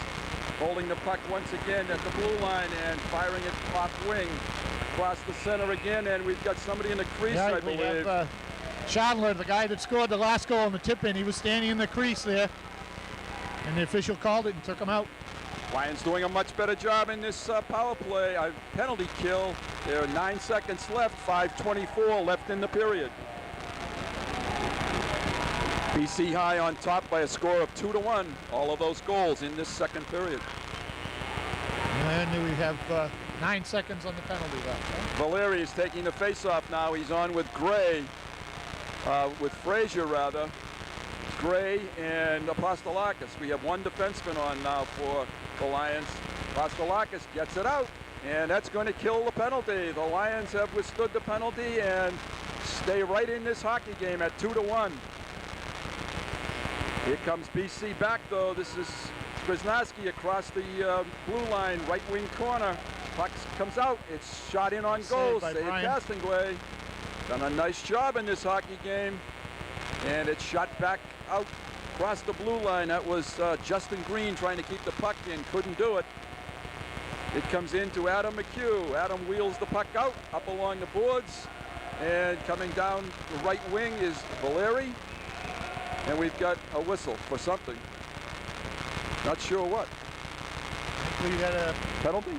Holding the puck once again at the blue line and firing it off wing. Across the center again, and we've got somebody in the crease, I believe. We have Chandler, the guy that scored the last goal in the tip-in. He was standing in the crease there, and the official called it and took him out. Lions doing a much better job in this power play. Penalty kill. There are 9 seconds left, 5:24 left in the period. BC High on top by a score of 2-1. All of those goals in this second period. And we have 9 seconds on the penalty left. Valeri is taking the face-off now. He's on with Gray, with Frazier rather. Gray and Apostolakis. We have one defenseman on now for the Lions. Apostolakis gets it out, and that's going to kill the penalty. The Lions have withstood the penalty and stay right in this hockey game at 2-1. Here comes BC back, though. This is Krasnowski across the blue line, right wing corner. Puck comes out. It's shot in on goal. Save Castonguay. Done a nice job in this hockey game. And it's shot back out across the blue line. That was Justin Green trying to keep the puck in. Couldn't do it. It comes into Adam McHugh. Adam wheels the puck out, up along the boards. And coming down the right wing is Valeri. And we've got a whistle for something. Not sure what. We got a penalty?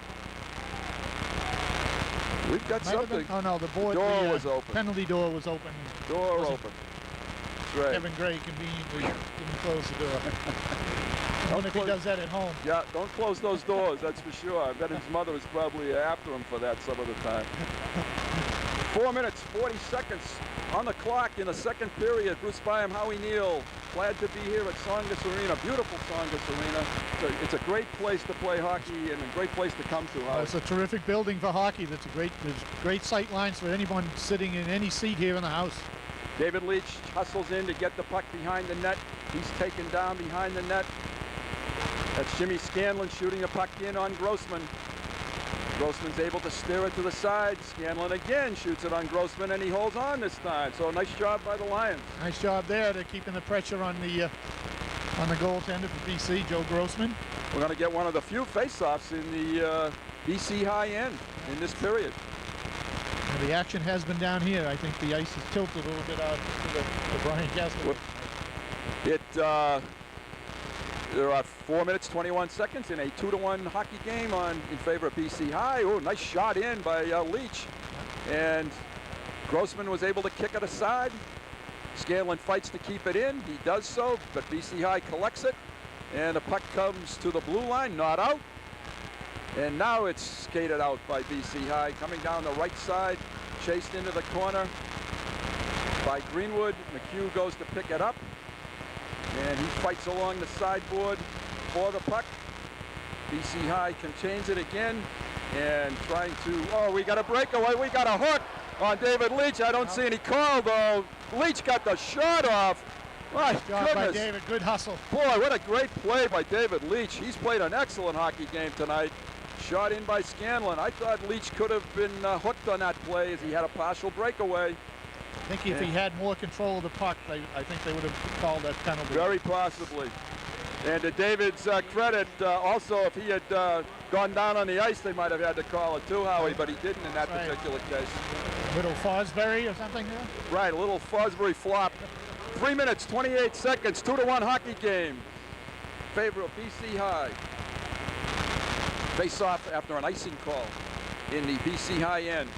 We've got something. Oh no, the board. Door was open. Penalty door was open. Door open. Right. Kevin Gray conveniently didn't close the door. I wonder if he does that at home. Yeah, don't close those doors, that's for sure. I bet his mother is probably after him for that some of the time. 4 minutes, 40 seconds on the clock in the second period. Bruce Byam, Howie Neal, glad to be here at Songus Arena. Beautiful Songus Arena. It's a great place to play hockey and a great place to come to. It's a terrific building for hockey. There's great sight lines for anyone sitting in any seat here in the house. David Leach hustles in to get the puck behind the net. He's taken down behind the net. That's Jimmy Scanlon shooting a puck in on Grossman. Grossman's able to steer it to the side. Scanlon again shoots it on Grossman, and he holds on this time. So nice job by the Lions. Nice job there to keeping the pressure on the goaltender for BC, Joe Grossman. We're going to get one of the few face-offs in the BC high end in this period. And the action has been down here. I think the ice is tilted a little bit out to the Brian Castlewood. There are 4 minutes, 21 seconds in a 2-1 hockey game in favor of BC High. Oh, nice shot in by Leach. And Grossman was able to kick it aside. Scanlon fights to keep it in. He does so, but BC High collects it. And the puck comes to the blue line, not out. And now it's skated out by BC High. Coming down the right side, chased into the corner by Greenwood. McHugh goes to pick it up. And he fights along the sideboard for the puck. BC High contains it again and trying to, oh, we got a breakaway. We got a hook on David Leach. I don't see any call, though. Leach got the shot off. My Good job goodness. by David. Good hustle. Boy, what a great play by David Leach. He's played an excellent hockey game tonight. Shot in by Scanlon. I thought Leach could have been hooked on that play as he had a partial breakaway. I think if he had more control of the puck, I think they would have called that penalty. Very possibly. And to David's credit, also, if he had gone down on the ice, they might have had to call it too, Howie, but he didn't in that particular case. Little Fosbury or something there? Right, a little Fosbury flop. 3 minutes, 28 seconds, 2-1 hockey game. Favor of BC High. Face off after an icing call in the BC High end.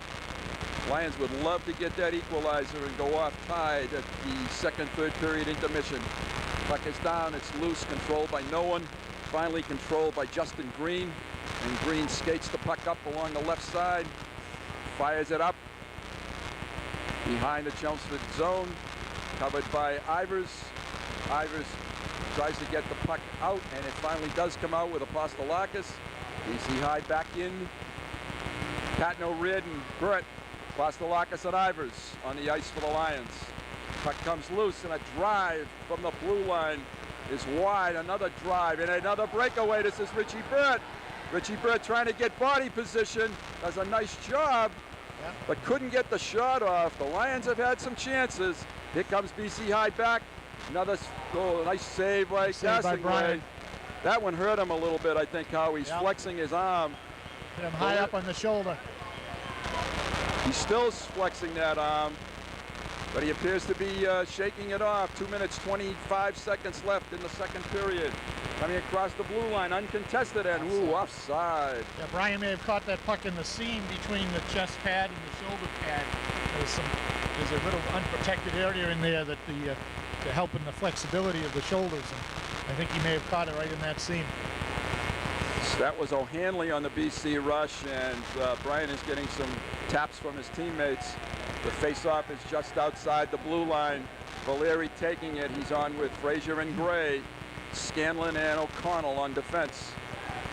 Lions would love to get that equalizer and go off tied at the second, third period intermission. Puck is down, it's loose, controlled by no one. Finally controlled by Justin Green. And Green skates the puck up along the left side. Fires it up behind the Chelmsford zone. Covered by Ivers. Ivers tries to get the puck out, and it finally does come out with Apostolakis. BC High back in. Patno, Rid, and Brett. Apostolakis and Ivers on the ice for the Lions. Puck comes loose, and a drive from the blue line is wide. Another drive and another breakaway. This is Richie Brett. Richie Brett trying to get body position. Does a nice job, but couldn't get the shot off. The Lions have had some chances. Here comes BC High back. Another nice save by Castingway. That one hurt him a little bit, I think, how he's flexing his arm. Hit him high up on the shoulder. He's still flexing that arm, but he appears to be shaking it off. 2 minutes, 25 seconds left in the second period. Coming across the blue line, uncontested, and ooh, offside. Yeah, Brian may have caught that puck in the seam between the chest pad and the shoulder pad. There's a little unprotected area in there that to help in the flexibility of the shoulders. And I think he may have caught it right in that seam. That was O'Hanley on the BC rush, and Brian is getting some taps from his teammates. The face-off is just outside the blue line. Valeri taking it. He's on with Frazier and Gray. Scanlon and O'Connell on defense.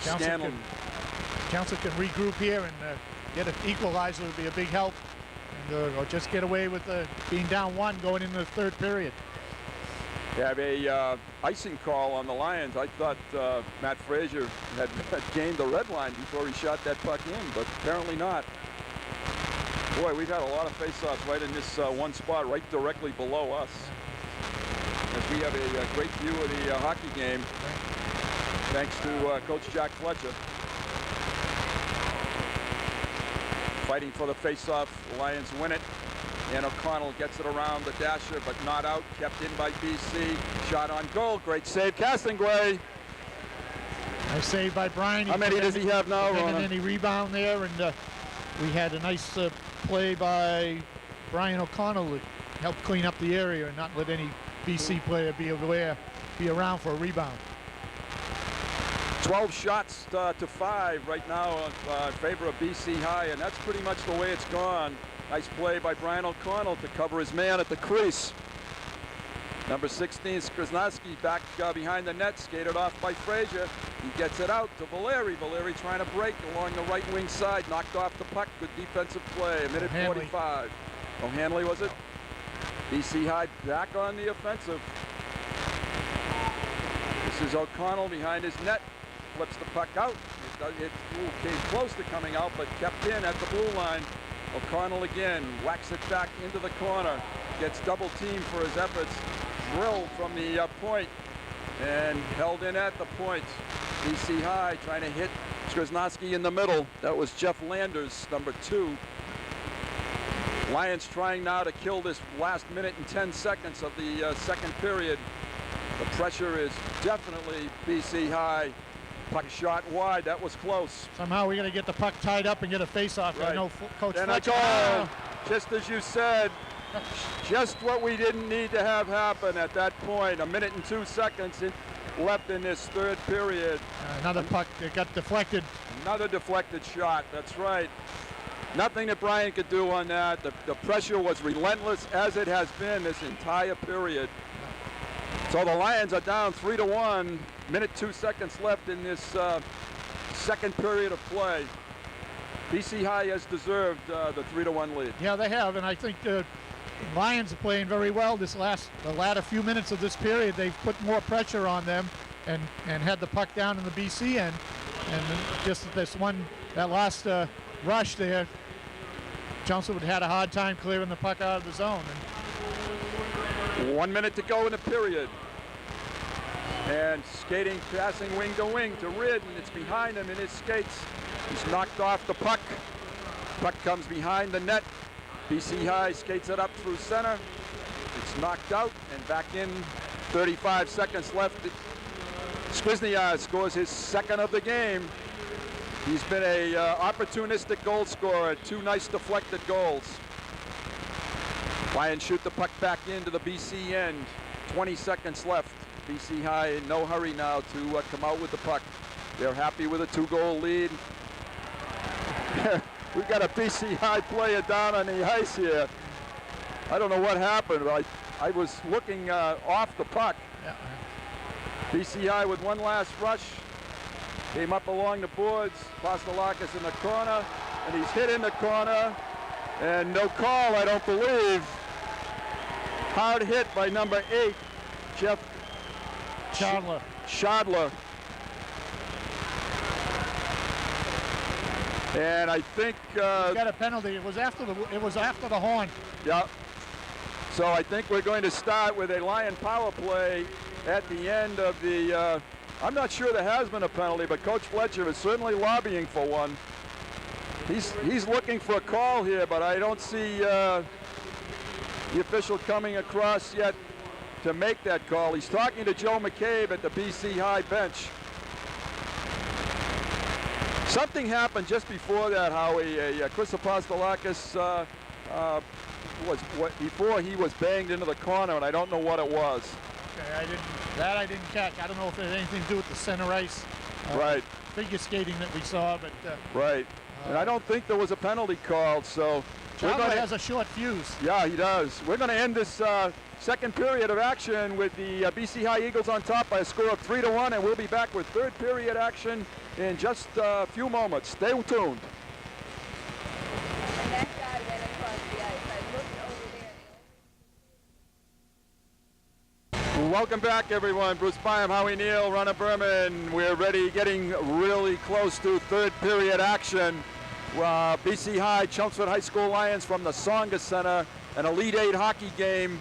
Council can regroup here and get an equalizer would be a big help. And, or just get away with being down one going into the third period. They have a icing call on the Lions. I thought Matt Frazier had gained the red line before he shot that puck in, but apparently not. Boy, we've had a lot of face-offs right in this one spot, right directly below us. As we have a great view of the hockey game, thanks to Coach Jack Fletcher. Fighting for the face-off, the Lions win it. And O'Connell gets it around the dasher, but not out. Kept in by BC. Shot on goal. Great save, Castingway. Nice save by Brian. How many does he have now, Ron? And then he rebound there, and we had a nice play by Brian O'Connell to help clean up the area and not let any BC player be around for a rebound. 12 shots to 5 right now in favor of BC High, and that's pretty much the way it's gone. Nice play by Brian O'Connell to cover his man at the crease. Number 16, Skrzynski back behind the net, skated off by Frazier. He gets it out to Valeri. Valeri trying to break along the right wing side, knocked off the puck. Good defensive play. A minute 45. O'Hanley was it? BC High back on the offensive. This is O'Connell behind his net. Flips the puck out. It It came close to coming out, but kept in at the blue line. O'Connell again whacks it back into the corner. Gets double teamed for his efforts. Drilled from the point and held in at the point. BC High trying to hit Skrzynski in the middle. That was Jeff Landers, number 2. Lions trying now to kill this last minute and 10 seconds of the second period. The pressure is definitely BC High. Puck shot wide. That was close. Somehow we're going to get the puck tied up and get a face-off. Right. I know Coach And Fletcher. just as you said, just what we didn't need to have happen at that point. A minute and 2 seconds left in this third period. Another puck that got deflected. Another deflected shot. That's right. Nothing that Brian could do on that. The pressure was relentless, as it has been this entire period. So the Lions are down 3-1. Minute 2 seconds left in this second period of play. BC High has deserved the 3-1 lead. Yeah, they have, and I think the Lions are playing very well the latter few minutes of this period. They've put more pressure on them and had the puck down in the BC end. And just that last rush there, Chelmsford had a hard time clearing the puck out of the zone. 1 minute to go in the period. And skating, passing wing to Rid, and it's behind him in his skates. He's knocked off the puck. Puck comes behind the net. BC High skates it up through center. It's knocked out and back in. 35 seconds left. Skrzynski scores his second of the game. He's been a opportunistic goal scorer. 2 nice deflected goals. Lions shoot the puck back into the BC end. 20 seconds left. BC High in no hurry now to come out with the puck. They're happy with a 2-goal lead. We've got a BC High player down on the ice here. I don't know what happened. I was looking off the puck. Yeah. BC High with one last rush. Came up along the boards. Pastelakis in the corner, and he's hit in the corner. And no call, I don't believe. Hard hit by number 8, Jeff Schadler. And I think he got a penalty. It was after the horn. Yeah. So I think we're going to start with a Lion power play at the end of the. I'm not sure there has been a penalty, but Coach Fletcher is certainly lobbying for one. He's looking for a call here, but I don't see the official coming across yet to make that call. He's talking to Joe McCabe at the BC High bench. Something happened just before that, Howie. Chris Pastelakis before he was banged into the corner, and I don't know what it was. Okay, I didn't catch. I don't know if it had anything to do with the center ice right. figure skating that we saw, but right. And I don't think there was a penalty called, so Chandler has a short fuse. Yeah, he does. We're going to end this second period of action with the BC High Eagles on top by a score of 3-1, and we'll be back with third period action in just a few moments. Stay tuned. And that guy went across the ice. I looked over there. Welcome back, everyone. Bruce Byam, Howie Neal, Ronna Berman. We're ready, getting really close to third period action. BC High, Chelmsford High School Lions from the Songa Center, an Elite 8 hockey game.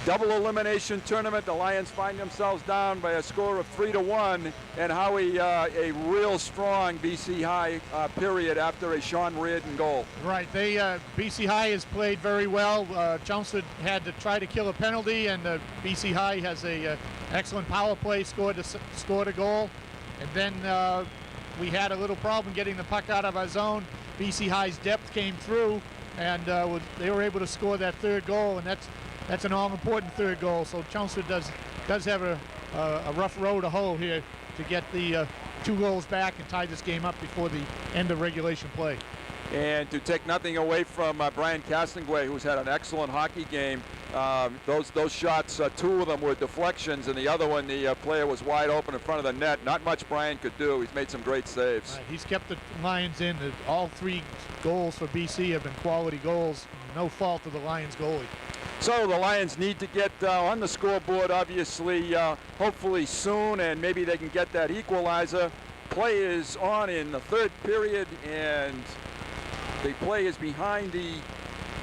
Double elimination tournament. The Lions find themselves down by a score of 3-1, and Howie, a real strong BC High period after a Sean Reardon goal. Right. BC High has played very well. Chelmsford had to try to kill a penalty, and BC High has a excellent power play, scored a goal, and then we had a little problem getting the puck out of our zone. BC High's depth came through, and they were able to score that third goal, and that's an all-important third goal. So Chelmsford does have a rough road to hoe here to get the 2 goals back and tie this game up before the end of regulation play. And to take nothing away from Brian Castonguay, who's had an excellent hockey game, those shots, 2 of them were deflections, and the other one, the player was wide open in front of the net. Not much Brian could do. He's made some great saves. Right, he's kept the Lions in. All 3 goals for BC have been quality goals. No fault of the Lions goalie. So the Lions need to get on the scoreboard, obviously, hopefully soon, and maybe they can get that equalizer. play is on in the third period, and the play is behind the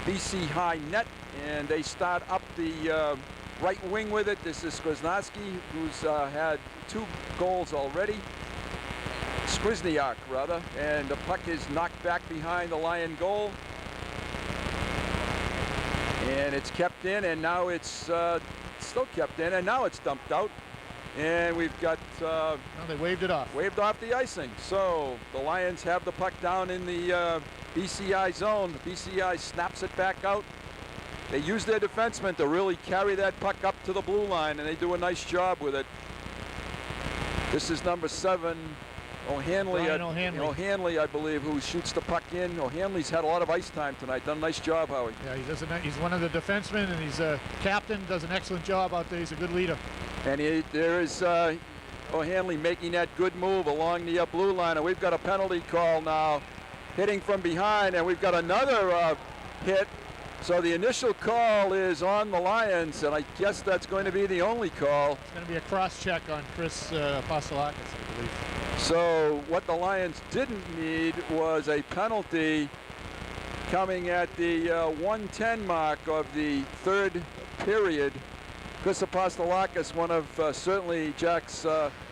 BC High net, and they start up the right wing with it. This is Skrzynski, who's had 2 goals already. Skrzynyak, rather, and the puck is knocked back behind the Lion goal. And it's kept in, and now it's still kept in, and now it's dumped out. And we've got... well, they waved it off. Waved off the icing. So the Lions have the puck down in the BCI zone. The BCI snaps it back out. They use their defensemen to really carry that puck up to the blue line, and they do a nice job with it. This is number 7, O'Hanley. O'Hanley, I believe, who shoots the puck in. O'Hanley's had a lot of ice time tonight. Done a nice job, Howie. Yeah, he's one of the defensemen, and he's a captain. Does an excellent job out there. He's a good leader. And there is O'Hanley making that good move along the blue line. And we've got a penalty call now, hitting from behind, and we've got another hit. So the initial call is on the Lions, and I guess that's going to be the only call. It's going to be a cross-check on Chris Apostolakis, I believe. So what the Lions didn't need was a penalty coming at the 1:10 mark of the third period. Chris Apostolakis, one of certainly Jack's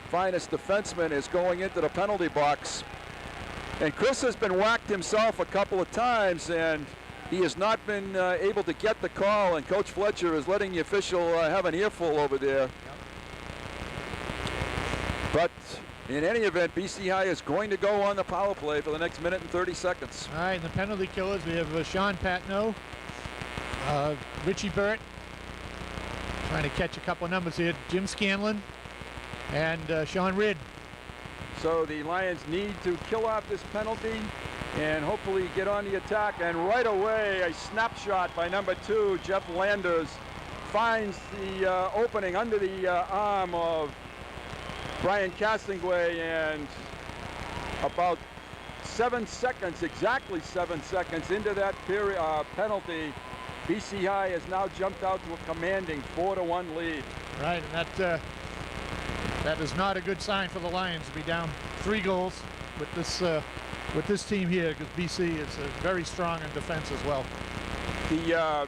finest defensemen, is going into the penalty box. And Chris has been whacked himself a couple of times, and he has not been able to get the call, and Coach Fletcher is letting the official have an earful over there. But in any event, BC High is going to go on the power play for the next minute and 30 seconds. All right, and the penalty killers, we have Sean Patno, Richie Burt, trying to catch a couple of numbers here, Jim Scanlon, and Sean Ridd. So the Lions need to kill off this penalty and hopefully get on the attack. And right away, a snapshot by number 2, Jeff Landers, finds the opening under the arm of Brian Castingway, and about 7 seconds, exactly 7 seconds into that period, penalty, BC High has now jumped out to a commanding 4-1 lead. Right, and that is not a good sign for the Lions to be down 3 goals with this team here, because BC is very strong in defense as well. The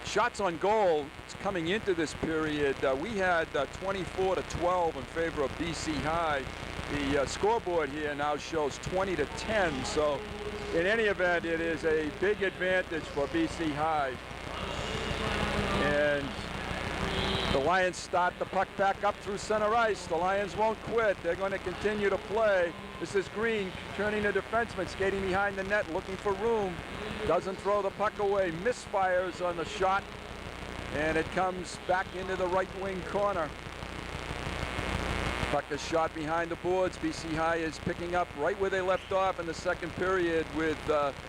shots on goal coming into this period, we had 24-12 in favor of BC High. The scoreboard here now shows 20-10. So in any event, it is a big advantage for BC High. And the Lions start the puck back up through center ice. The Lions won't quit. They're going to continue to play. This is Green turning the defenseman, skating behind the net, looking for room. Doesn't throw the puck away. Misfires on the shot. And it comes back into the right wing corner. Puck is shot behind the boards. BC High is picking up right where they left off in the second period with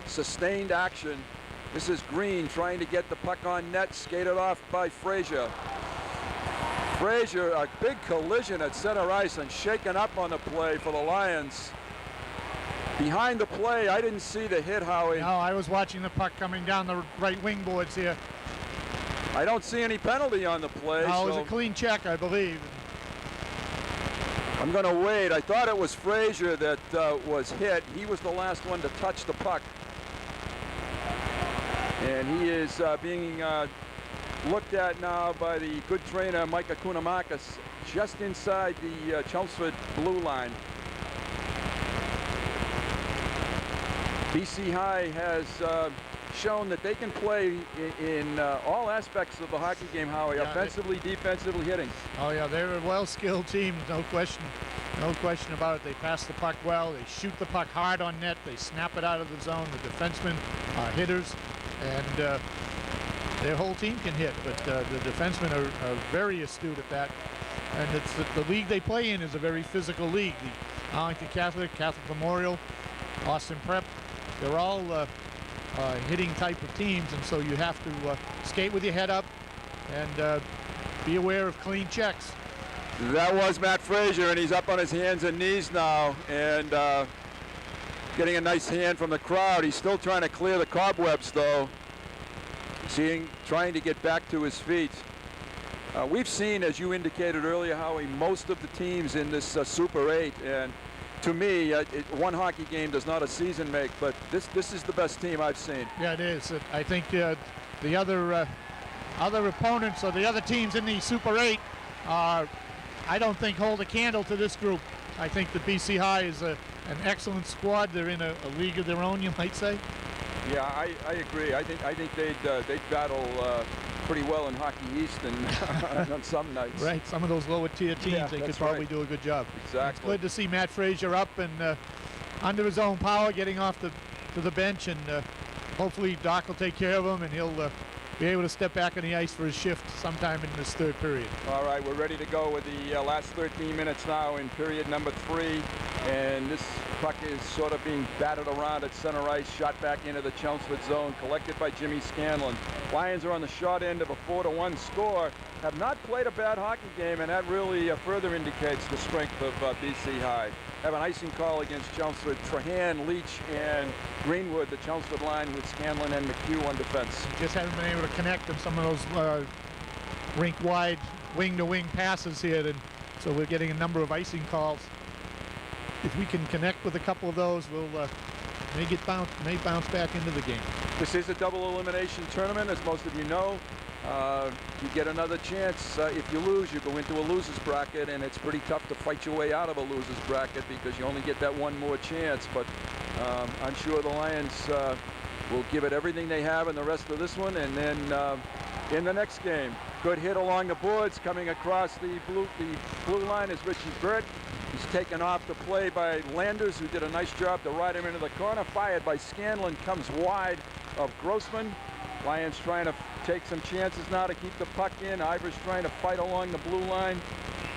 sustained action. This is Green trying to get the puck on net, skated off by Frazier. Frazier, a big collision at center ice and shaken up on the play for the Lions. Behind the play, I didn't see the hit, Howie. No, I was watching the puck coming down the right wing boards here. I don't see any penalty on the play. No, it was a clean check, I believe. I'm going to wait. I thought it was Frazier that was hit. He was the last one to touch the puck. And he is being looked at now by the good trainer, Micah Kunamakis, just inside the Chelmsford blue line. BC High has shown that they can play in all aspects of the hockey game, Howie, yeah, offensively, defensively, hitting. Oh yeah, they're a well-skilled team, no question about it. They pass the puck well, they shoot the puck hard on net, they snap it out of the zone. The defensemen are hitters, and their whole team can hit, but the defensemen are very astute at that. And it's the league they play in is a very physical league. The Arlington Catholic Memorial, Austin Prep, they're all hitting type of teams, and so you have to skate with your head up and be aware of clean checks. That was Matt Frazier, and he's up on his hands and knees now, and getting a nice hand from the crowd. He's still trying to clear the cobwebs, though, trying to get back to his feet. We've seen, as you indicated earlier, Howie, most of the teams in this Super 8, and To me, one hockey game does not a season make, but this is the best team I've seen. Yeah, it is. I think the other opponents or the other teams in the Super 8 are, I don't think, hold a candle to this group. I think the BC High is an excellent squad. They're in a league of their own, you might say. Yeah, I agree. I think they'd battle pretty well in Hockey East and on some nights. Right, some of those lower tier teams, Yeah, they could that's probably right. do a good job. Exactly. It's good to see Matt Frazier up and under his own power, getting off to the bench, and hopefully Doc will take care of him, and he'll be able to step back on the ice for his shift sometime in this third period. All right, we're ready to go with the last 13 minutes now in period number 3. And this puck is sort of being batted around at center ice, shot back into the Chelmsford zone, collected by Jimmy Scanlon. Lions are on the short end of a 4-1 score. Have not played a bad hockey game, and that really further indicates the strength of BC High. Have an icing call against Chelmsford. Trahan, Leach, and Greenwood, the Chelmsford line with Scanlon and McHugh on defense. Just haven't been able to connect on some of those rink-wide wing-to-wing passes here, and so we're getting a number of icing calls. If we can connect with a couple of those, we'll may bounce back into the game. This is a double elimination tournament, as most of you know. You get another chance. If you lose, you go into a loser's bracket, and it's pretty tough to fight your way out of a loser's bracket because you only get that one more chance. But I'm sure the Lions will give it everything they have in the rest of this one, and then in the next game, good hit along the boards, coming across the blue line is Richie Burt. He's taken off the play by Landers, who did a nice job to ride him into the corner. Fired by Scanlon, comes wide of Grossman. Lions trying to take some chances now to keep the puck in. Ivers trying to fight along the blue line.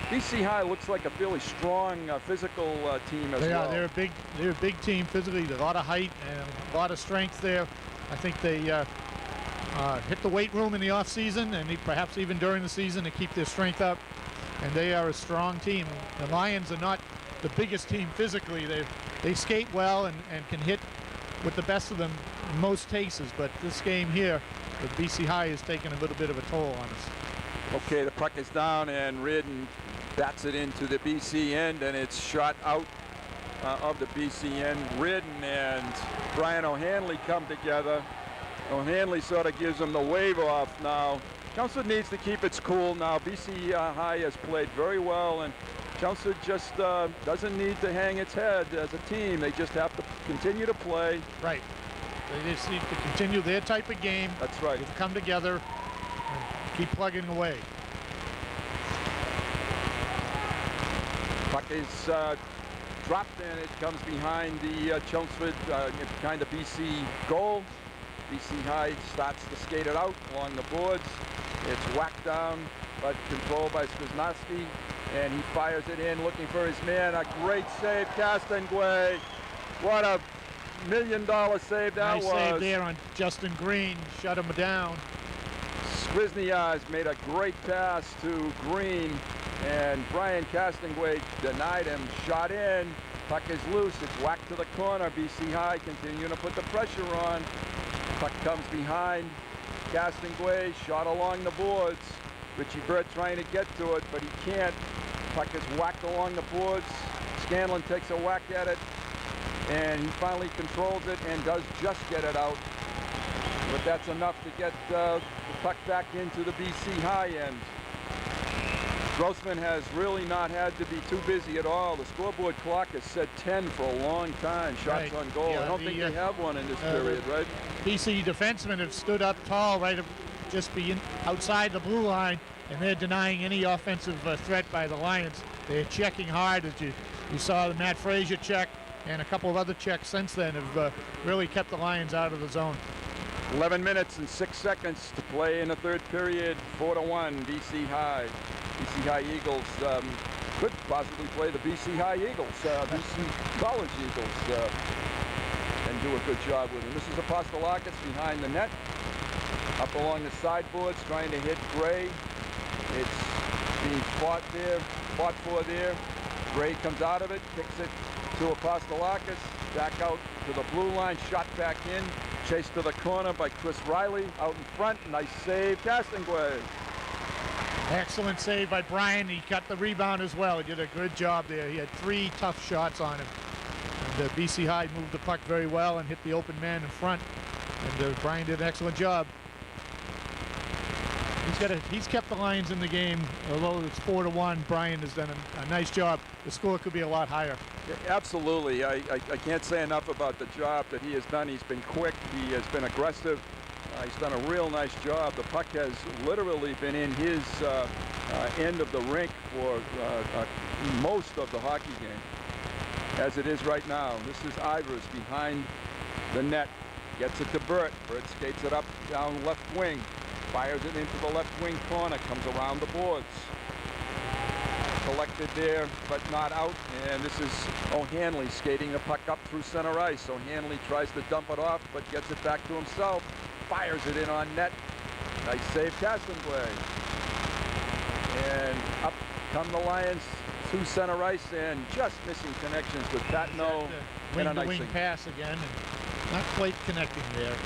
BC High looks like a fairly strong physical team as well. They're a big team physically. There's a lot of height and a lot of strength there. I think they hit the weight room in the off season and perhaps even during the season to keep their strength up. And they are a strong team. The Lions are not the biggest team physically. They skate well and can hit with the best of them in most cases. But this game here, the BC High is taking a little bit of a toll on us. Okay, the puck is down, and Reardon bats it into the BC end, and it's shot out of the BC end. Reardon and Brian O'Hanley come together. O'Hanley sort of gives him the wave off now. Chelmsford needs to keep its cool now. BC High has played very well, and Chelmsford just doesn't need to hang its head as a team. They just have to continue to play. Right. They just need to continue their type of game. That's right. Come together and keep plugging away. Puck is dropped, and it comes behind the Chelmsford, behind the BC goal. BC High starts to skate it out along the boards. It's whacked down, but controlled by Skrzyzewski, and he fires it in, looking for his man. A great save, Castanguay. What a $1 million save that was. Nice save there on Justin Green, shut him down. Skrzyzewski made a great pass to Green, and Brian Castanguay denied him, shot in. Puck is loose, it's whacked to the corner. BC High continuing to put the pressure on. Puck comes behind Castanguay, shot along the boards. Richie Burt trying to get to it, but he can't. Puck is whacked along the boards. Scanlon takes a whack at it, and he finally controls it and does just get it out. But that's enough to get the puck back into the BC High end. Grossman has really not had to be too busy at all. The scoreboard clock has said 10 for a long time. Shots Right. on goal. Yeah, I don't think they have one in this period, right? BC defensemen have stood up tall, right, just be outside the blue line, and they're denying any offensive threat by the Lions. They're checking hard, as you saw the Matt Frazier check, and a couple of other checks since then have really kept the Lions out of the zone. 11 minutes and 6 seconds to play in the third period. 4-1, BC High. BC High Eagles could possibly play the BC High Eagles, BC College Eagles, and do a good job with them. This is Apostolakis behind the net, up along the sideboards, trying to hit Gray. It's being fought for there. Gray comes out of it, kicks it to Apostolakis, back out to the blue line, shot back in, chased to the corner by Chris Riley, out in front, nice save, Castanguay. Excellent save by Brian. He got the rebound as well. He did a good job there. He had 3 tough shots on him. And BC High moved the puck very well and hit the open man in front. And Brian did an excellent job. He's kept the Lions in the game. Although it's 4-1, Brian has done a nice job. The score could be a lot higher. Yeah, absolutely. I can't say enough about the job that he has done. He's been quick. He has been aggressive. He's done a real nice job. The puck has literally been in his end of the rink for most of the hockey game, as it is right now. This is Ivers behind the net. Gets it to Burt. Burt skates it up down left wing. Fires it into the left wing corner. Comes around the boards. Collected there, but not out. And this is O'Hanley skating the puck up through center ice. O'Hanley tries to dump it off, but gets it back to himself. Fires it in on net. Nice save, Castonguay. And up come the Lions through center ice, and just missing connections with Patino. Wing-to-wing pass again, and not quite connecting there.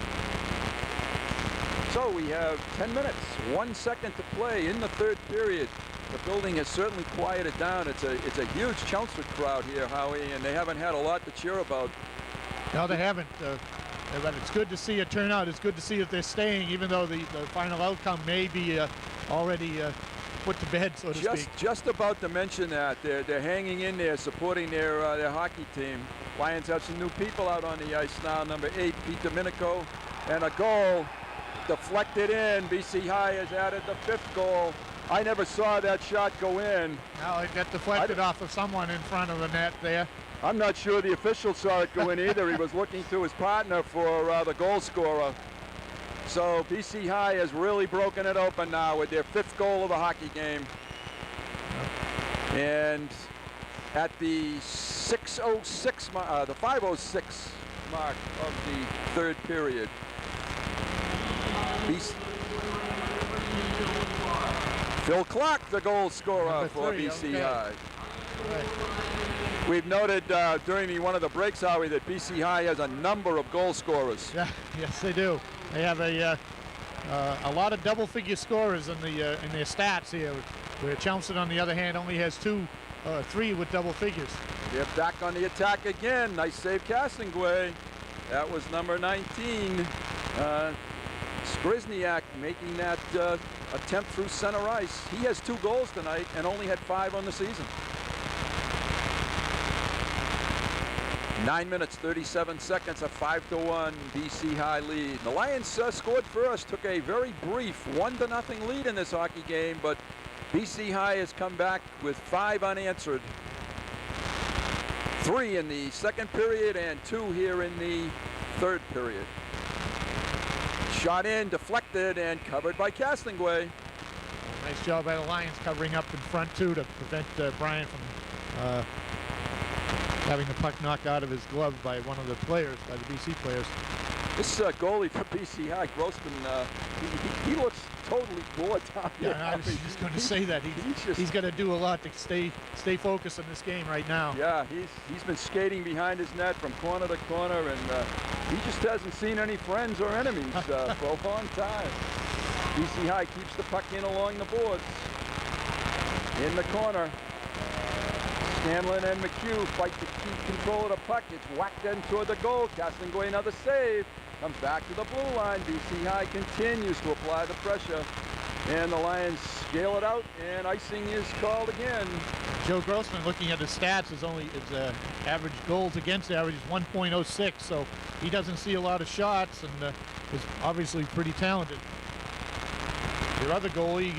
So we have 10 minutes, 1 second to play in the third period. The building has certainly quieted down. It's a huge Chelmsford crowd here, Howie, and they haven't had a lot to cheer about. No, they haven't. But it's good to see a turnout. It's good to see that they're staying, even though the final outcome may be already put to bed, so to speak. Just about to mention that. They're hanging in there, supporting their hockey team. Lions have some new people out on the ice now. Number 8, Pete Domenico, and a goal deflected in. BC High has added the 5th goal. I never saw that shot go in. Now it got deflected off of someone in front of the net there. I'm not sure the official saw it go in either. He was looking to his partner for the goal scorer. So BC High has really broken it open now with their 5th goal of the hockey game. And at the 6:06, the 5:06 mark of the third period, Phil Clark, the goal scorer for BC High. Right. We've noted during one of the breaks, Howie, that BC High has a number of goal scorers. Yeah, yes, they do. They have a lot of double-figure scorers in their stats here, where Chelmsford, on the other hand, only has 3 with double figures. They're back on the attack again. Nice save, Castonguay. That was number 19. Skrzniak making that attempt through center ice. He has 2 goals tonight and only had 5 on the season. 9 minutes, 37 seconds, a 5-1 BC High lead. The Lions scored first, took a very brief 1-0 lead in this hockey game, but BC High has come back with 5 unanswered. 3 in the second period and 2 here in the third period. Shot in, deflected, and covered by Castonguay. Nice job by the Lions covering up in front, too, to prevent Brian from having the puck knocked out of his glove by one of the players, by the BC players. This goalie for BC High, Grossman, he looks totally bored down here. Yeah, I was just going to say that. He's got to do a lot to stay focused on this game right now. Yeah, he's been skating behind his net from corner to corner, and he just hasn't seen any friends or enemies for a long time. BC High keeps the puck in along the boards. In the corner. Scanlon and McHugh fight to keep control of the puck. It's whacked in toward the goal. Castonguay, another save. Comes back to the blue line. BC High continues to apply the pressure. And the Lions scale it out, and icing is called again. Joe Grossman, looking at his stats, his average goals against average is 1.06, so he doesn't see a lot of shots and is obviously pretty talented. Your other goalie,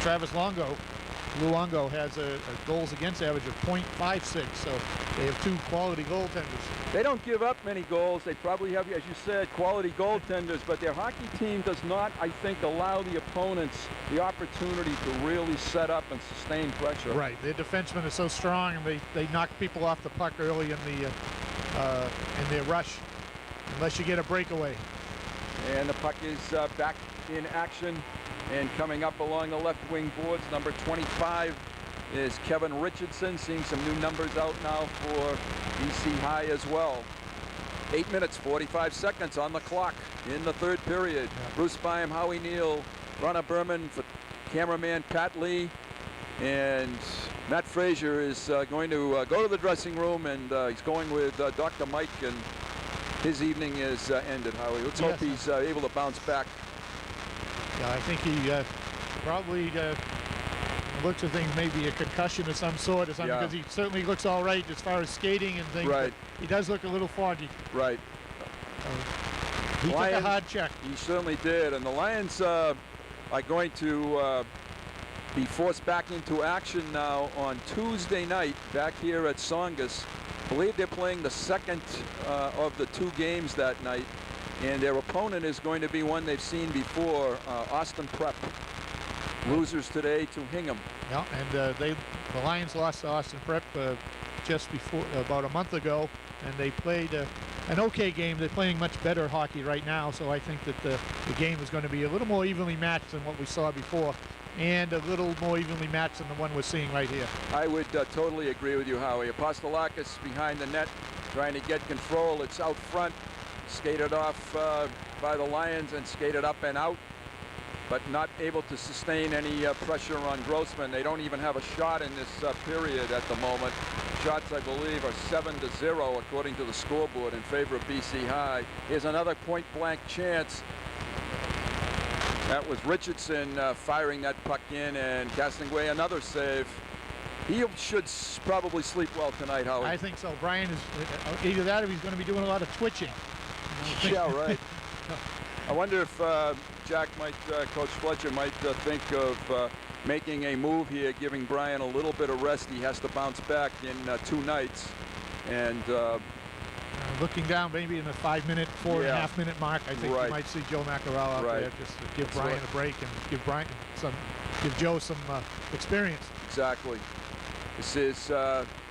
Travis Luongo has a goals against average of .56, so they have 2 quality goaltenders. They don't give up many goals. They probably have, as you said, quality goaltenders, but their hockey team does not, I think, allow the opponents the opportunity to really set up and sustain pressure. Right. Their defensemen are so strong, and they knock people off the puck early in their rush, unless you get a breakaway. And the puck is back in action. And coming up along the left wing boards, number 25 is Kevin Richardson, seeing some new numbers out now for BC High as well. 8 minutes, 45 seconds on the clock in the third period. Yeah. Bruce Byam, Howie Neal, Ronna Berman for cameraman Pat Lee, and Matt Frazier is going to go to the dressing room, and he's going with Dr. Mike, and his evening is ended, Howie. Let's hope he's able to bounce back. Yeah, I think he probably looks at things, maybe a concussion of some sort or something, because he certainly looks all right as far as skating and things. Right. But he does look a little foggy. Right. He took a hard check. He certainly did, and the Lions are going to be forced back into action now on Tuesday night back here at Songus. I believe they're playing the second of the 2 games that night, and their opponent is going to be one they've seen before, Austin Prep. Losers today to Hingham. Yeah, and the Lions lost to Austin Prep just before, about a month ago, and they played an okay game. They're playing much better hockey right now, so I think that the game is going to be a little more evenly matched than what we saw before, and a little more evenly matched than the one we're seeing right here. I would totally agree with you, Howie. Apostolakis behind the net, trying to get control. It's out front, skated off by the Lions and skated up and out, but not able to sustain any pressure on Grossman. They don't even have a shot in this period at the moment. Shots, I believe, are 7-0 according to the scoreboard in favor of BC High. Here's another point-blank chance. That was Richardson firing that puck in, and casting away another save. He should probably sleep well tonight, Howie. I think so. Brian is either that or he's going to be doing a lot of twitching. Yeah, right. I wonder if Jack might, Coach Fletcher might think of making a move here, giving Brian a little bit of rest. He has to bounce back in 2 nights. And looking down maybe in the 5-minute, 4.5-minute mark, I think you might see Joe Macarell out there just to give Brian a break and give Joe some experience. Exactly. This is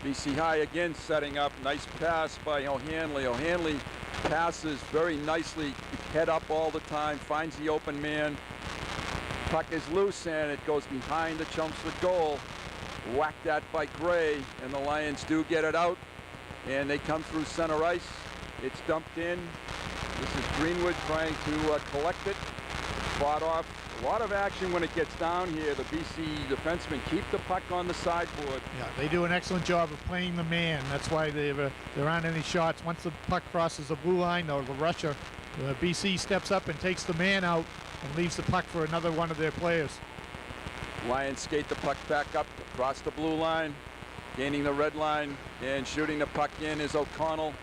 BC High again setting up. Nice pass by O'Hanley. O'Hanley passes very nicely, head up all the time, finds the open man. Puck is loose and it goes behind the Chelmsford goal. Whacked at by Gray, and the Lions do get it out, and they come through center ice. It's dumped in. This is Greenwood trying to collect it. Fought off. A lot of action when it gets down here. The BC defensemen keep the puck on the sideboard. Yeah, they do an excellent job of playing the man. That's why there aren't any shots. Once the puck crosses the blue line, or the rusher, BC steps up and takes the man out and leaves the puck for another one of their players. Lions skate the puck back up across the blue line, gaining the red line, and shooting the puck in is O'Connell.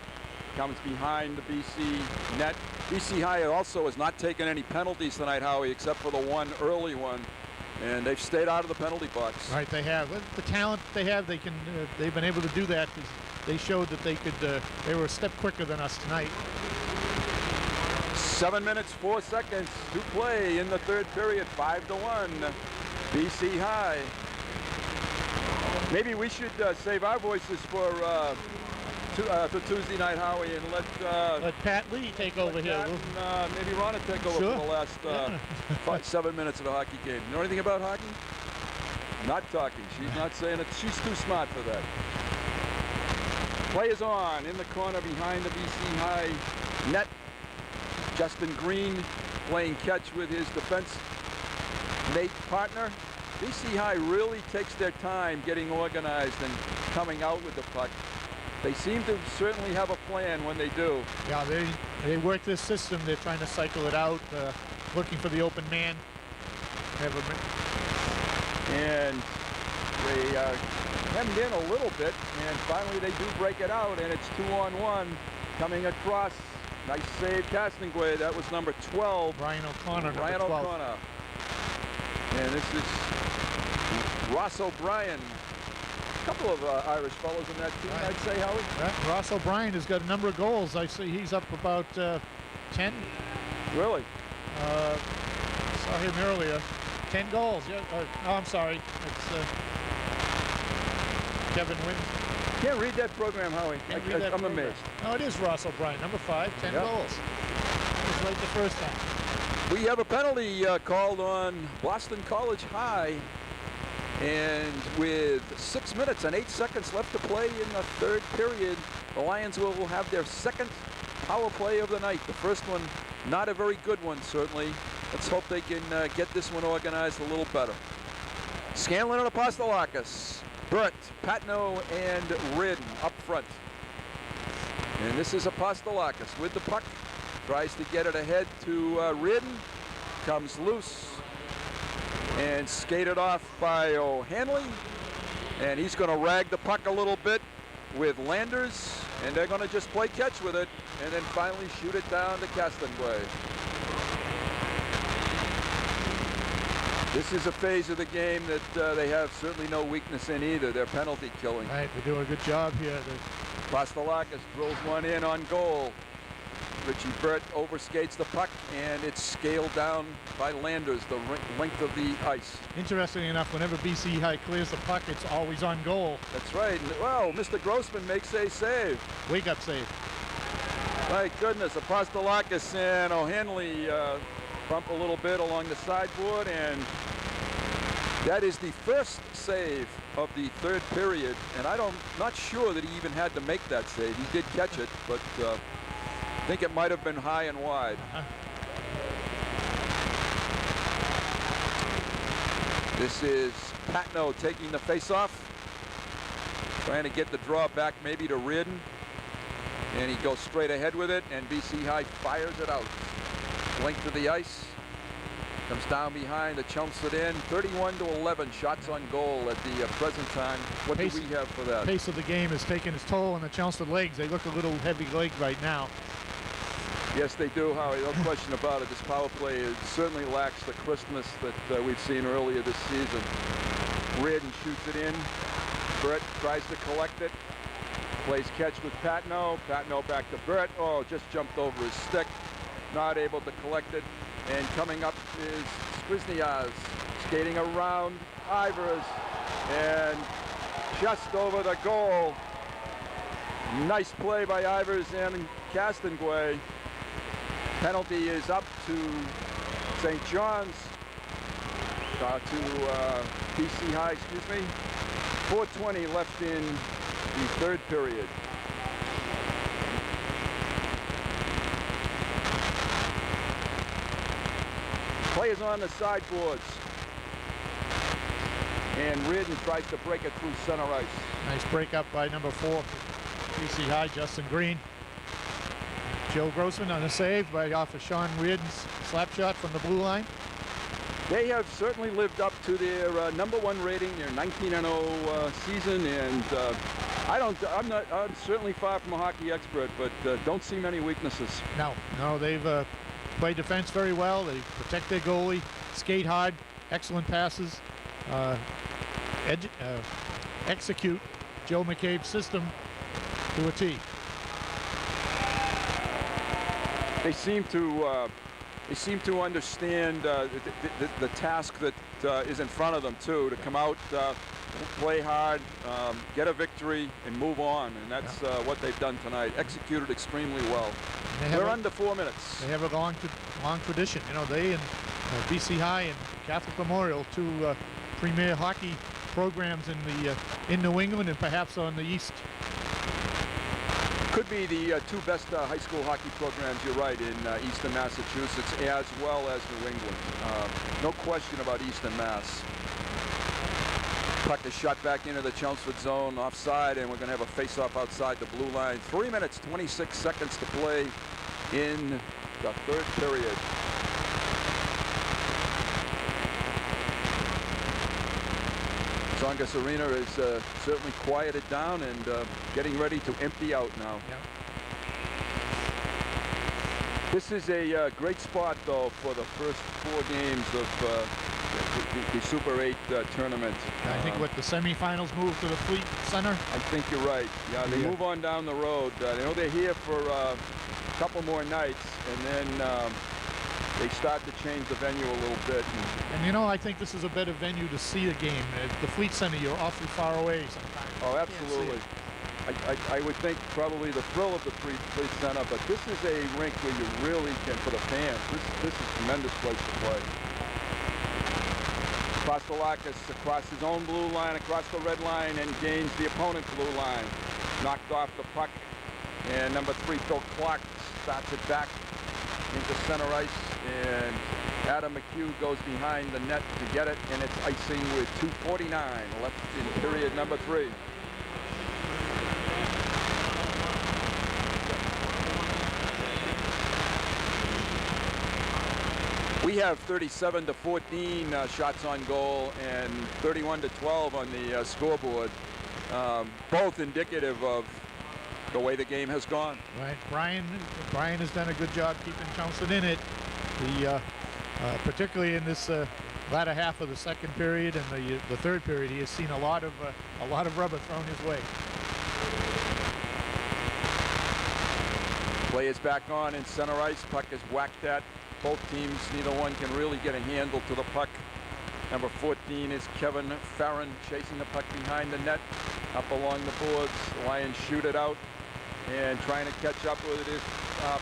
Comes behind the BC net. BC High also has not taken any penalties tonight, Howie, except for the one early one, and they've stayed out of the penalty box. Right, they have. With the talent they have, they can. They've been able to do that because they showed that they could. They were a step quicker than us tonight. 7 minutes, 4 seconds to play in the 3rd period. 5-1, BC High. Maybe we should save our voices for Tuesday night, Howie, and let Pat Lee take over here. And, maybe Ronna take over for the last 7 minutes of the hockey game. You know anything about hockey? Not talking. She's not saying it. She's too smart for that. Play is on in the corner behind the BC High net. Justin Green playing catch with his defense mate partner. BC High really takes their time getting organized and coming out with the puck. They seem to certainly have a plan when they do. Yeah, they work this system. They're trying to cycle it out, looking for the open man. And they hemmed in a little bit, and finally they do break it out, and it's 2-on-1 coming across. Nice save, Castonguay. That was number 12. Brian O'Connor, Brian number 12. O'Connor. And this is Ross O'Brien. A couple of Irish fellows in that team, I'd say, Howie. Yeah, Ross O'Brien has got a number of goals. I see he's up about 10. Really? Saw him earlier. 10 goals. Yeah. Oh, I'm sorry. It's Kevin Wynn. Can't read that program, Howie. I'm amazed. No, it is Ross O'Brien, number 5, 10 goals. That was right the first time. We have a penalty called on Boston College High. And with 6 minutes and 8 seconds left to play in the 3rd period, the Lions will have their 2nd power play of the night. The first one, not a very good one, certainly. Let's hope they can get this one organized a little better. Scanlon and Apostolakis, Burt, Patno, and Reardon up front. And this is Apostolakis with the puck. Tries to get it ahead to Reardon. Comes loose and skated off by O'Hanley. And he's going to rag the puck a little bit with Landers. And they're going to just play catch with it. And then finally shoot it down to Castengway. This is a phase of the game that they have certainly no weakness in either. Their penalty killing. Right, they do a good job here. Apostolakis drills one in on goal. Richie Burt overskates the puck, and it's scaled down by Landers, the length of the ice. Interestingly enough, whenever BC High clears the puck, it's always on goal. That's right. Well, Mr. Grossman makes a save. Wake-up save. My goodness, Apostolakis and O'Hanley bump a little bit along the sideboard, and that is the first save of the third period. And not sure that he even had to make that save. He did catch it, but I think it might have been high and wide. This is Patno taking the face-off, trying to get the draw back maybe to Reardon, and he goes straight ahead with it, and BC High fires it out. Length of the ice, comes down behind the Chelmsford end. 31-11 shots on goal at the present time. What do we have for that? Pace of the game has taken its toll on the Chelmsford legs. They look a little heavy-legged right now. Yes, they do, Howie. No question about it. This power play certainly lacks the crispness that we've seen earlier this season. Reardon shoots it in. Burt tries to collect it. Plays catch with Patno. Patno back to Burt. Oh, just jumped over his stick. Not able to collect it. And coming up is Skrizniaz, skating around Ivers, and just over the goal. Nice play by Ivers and Castengway. Penalty is up to St. John's, to BC High, excuse me. 4:20 left in the third period. Players on the sideboards. And Reardon tries to break it through center ice. Nice break up by number 4, BC High, Justin Green. Joe Grossman on a save off of Sean Reardon's slap shot from the blue line. They have certainly lived up to their #1 rating, their 19-0 season, and I'm certainly far from a hockey expert, but don't see many weaknesses. No, they've played defense very well. They protect their goalie, skate hard, excellent passes, execute Joe McCabe's system to a T. They seem to understand the task that is in front of them too. To come out, play hard, get a victory, and move on. And that's what they've done tonight. Executed extremely well. We're under 4 minutes. They have a long tradition. You know, they and BC High and Catholic Memorial, 2 premier hockey programs in New England and perhaps on the East. Could be the 2 best high school hockey programs, you're right, in Eastern Massachusetts as well as New England. No question about Eastern Mass. Puck is shot back into the Chelmsford zone, offside, and we're going to have a face-off outside the blue line. 3 minutes, 26 seconds to play in the third period. Tsongas Arena is certainly quieted down and getting ready to empty out now. Yeah. This is a great spot, though, for the first 4 games of the Super 8 tournament. I think what the semifinals move to the Fleet Center. I think you're right. Yeah, they move on down the road. I know they're here for a couple more nights, and then they start to change the venue a little bit. And you know, I think this is a better venue to see the game. At the Fleet Center, you're awfully far away sometimes. Oh, absolutely. I would think probably the thrill of the Fleet Center, but this is a rink where you really can, for the fans, this is a tremendous place to play. Apostolakis across his own blue line, across the red line, and gains the opponent's blue line. Knocked off the puck, and number 3, Phil Clark, starts it back into center ice, and Adam McHugh goes behind the net to get it, and it's icing with 2:49 left in period number 3. We have 37-14 shots on goal and 31-12 on the scoreboard, both indicative of the way the game has gone. Right, Brian has done a good job keeping Chelmsford in it. Particularly in this latter half of the second period and the third period, he has seen a lot of rubber thrown his way. Play is back on in center ice. Puck is whacked at both teams. Neither one can really get a handle to the puck. Number 14 is Kevin Farron chasing the puck behind the net, up along the boards. The Lions shoot it out, and trying to catch up with it is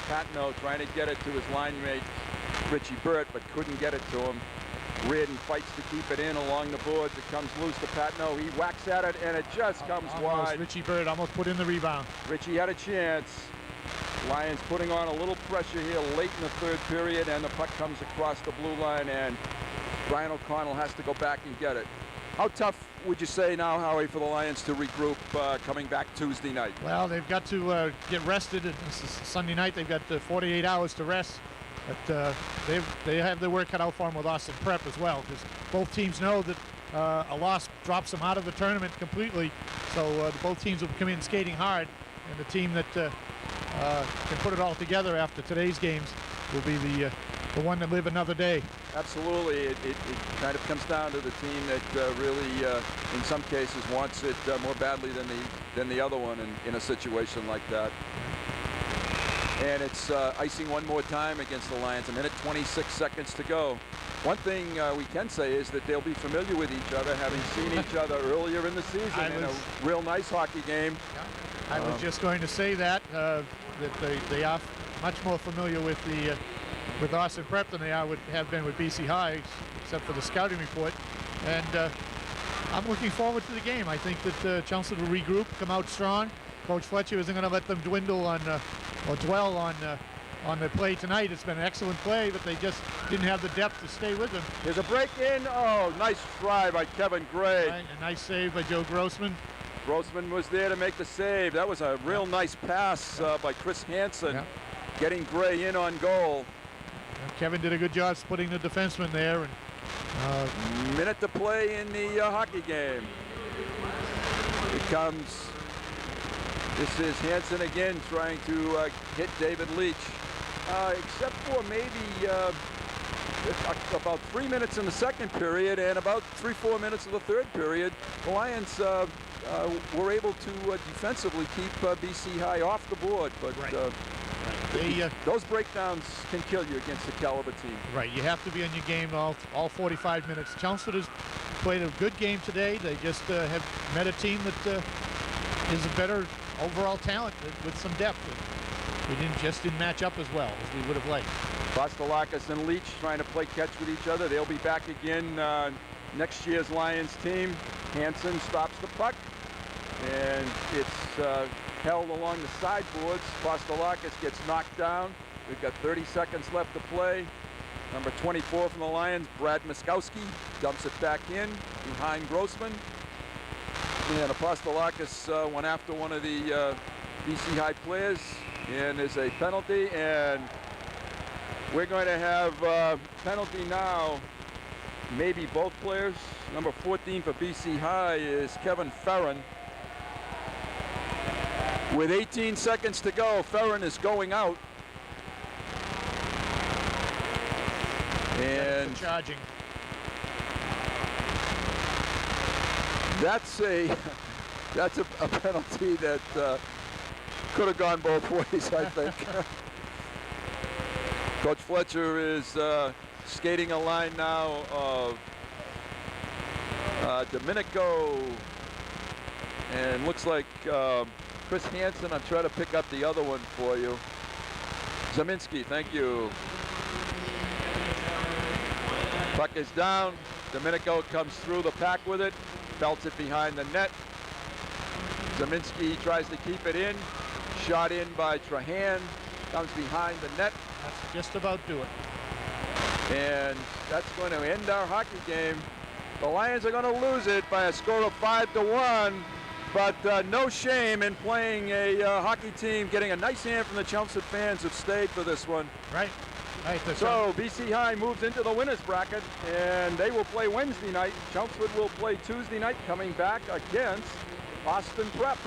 Patno, trying to get it to his line mate Richie Burt, but couldn't get it to him. Reardon fights to keep it in along the boards. It comes loose to Patno. He whacks at it, and it just comes wide. Richie Burt almost put in the rebound. Richie had a chance. Lions putting on a little pressure here late in the third period, and the puck comes across the blue line, and Brian O'Connell has to go back and get it. How tough would you say now, Howie, for the Lions to regroup coming back Tuesday night? Well, they've got to get rested. This is Sunday night. They've got 48 hours to rest. But they have their work cut out for them with Austin Prep as well, because both teams know that a loss drops them out of the tournament completely. So both teams will come in skating hard, and the team that can put it all together after today's games will be the one that live another day. Absolutely. It kind of comes down to the team that really, in some cases, wants it more badly than the other one in a situation like that. And it's icing one more time against the Lions. A minute 26 seconds to go. One thing we can say is that they'll be familiar with each other, having seen each other earlier in the season in a real nice hockey game. I was just going to say that they are much more familiar with Austin Prep than they have been with BC High, except for the scouting report. And I'm looking forward to the game. I think that Chelmsford will regroup, come out strong. Coach Fletcher isn't going to let them dwindle on or dwell on the play tonight. It's been an excellent play, but they just didn't have the depth to stay with them. Here's a break in. Oh, nice try by Kevin Gray. Right, a nice save by Joe Grossman. Grossman was there to make the save. That was a real nice pass by Chris Hansen, getting Gray in on goal. Kevin did a good job splitting the defenseman there. And minute to play in the hockey game. It comes. This is Hansen again trying to hit David Leach. Except for maybe about 3 minutes in the second period and about 3-4 minutes of the third period, the Lions were able to defensively keep BC High off the board. But those breakdowns can kill you against the caliber team. Right, you have to be on your game all 45 minutes. Chelmsford has played a good game today. They just have met a team that is a better overall talent with some depth. We didn't match up as well as we would have liked. Kostelakis and Leach trying to play catch with each other. They'll be back again next year's Lions team. Hansen stops the puck, and it's held along the sideboards. Kostelakis gets knocked down. We've got 30 seconds left to play. Number 24 from the Lions, Brad Miskowski, dumps it back in behind Grossman. And Apostolakis went after one of the BC High players, and there's a penalty, and we're going to have a penalty now. Maybe both players. Number 14 for BC High is Kevin Farron. With 18 seconds to go, Farron is going out. And charging. That's a penalty that could have gone both ways, I think. Coach Fletcher is skating a line now of Domenico, and looks like Chris Hansen. I'm trying to pick up the other one for you. Zeminski, thank you. Puck is down. Domenico comes through the pack with it. Belts it behind the net. Zeminski tries to keep it in. Shot in by Trahan. comes behind the net, That's just about do it. and that's going to end our hockey game. The Lions are going to lose it by a score of 5-1, but no shame in playing a hockey team, getting a nice hand from the Chelmsford fans who've stayed for this one. Right. Right. So BC High moves into the winners bracket, and they will play Wednesday night. Chelmsford will play Tuesday night, coming back against Austin Prep.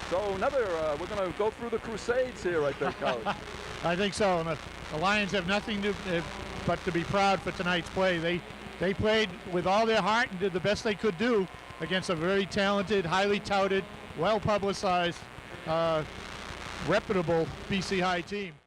So another, we're going to go through the Crusades here, I think, Coach. I think so. And the Lions have nothing to but to be proud for tonight's play. They played with all their heart and did the best they could do against a very talented, highly touted, well-publicized, reputable BC High team.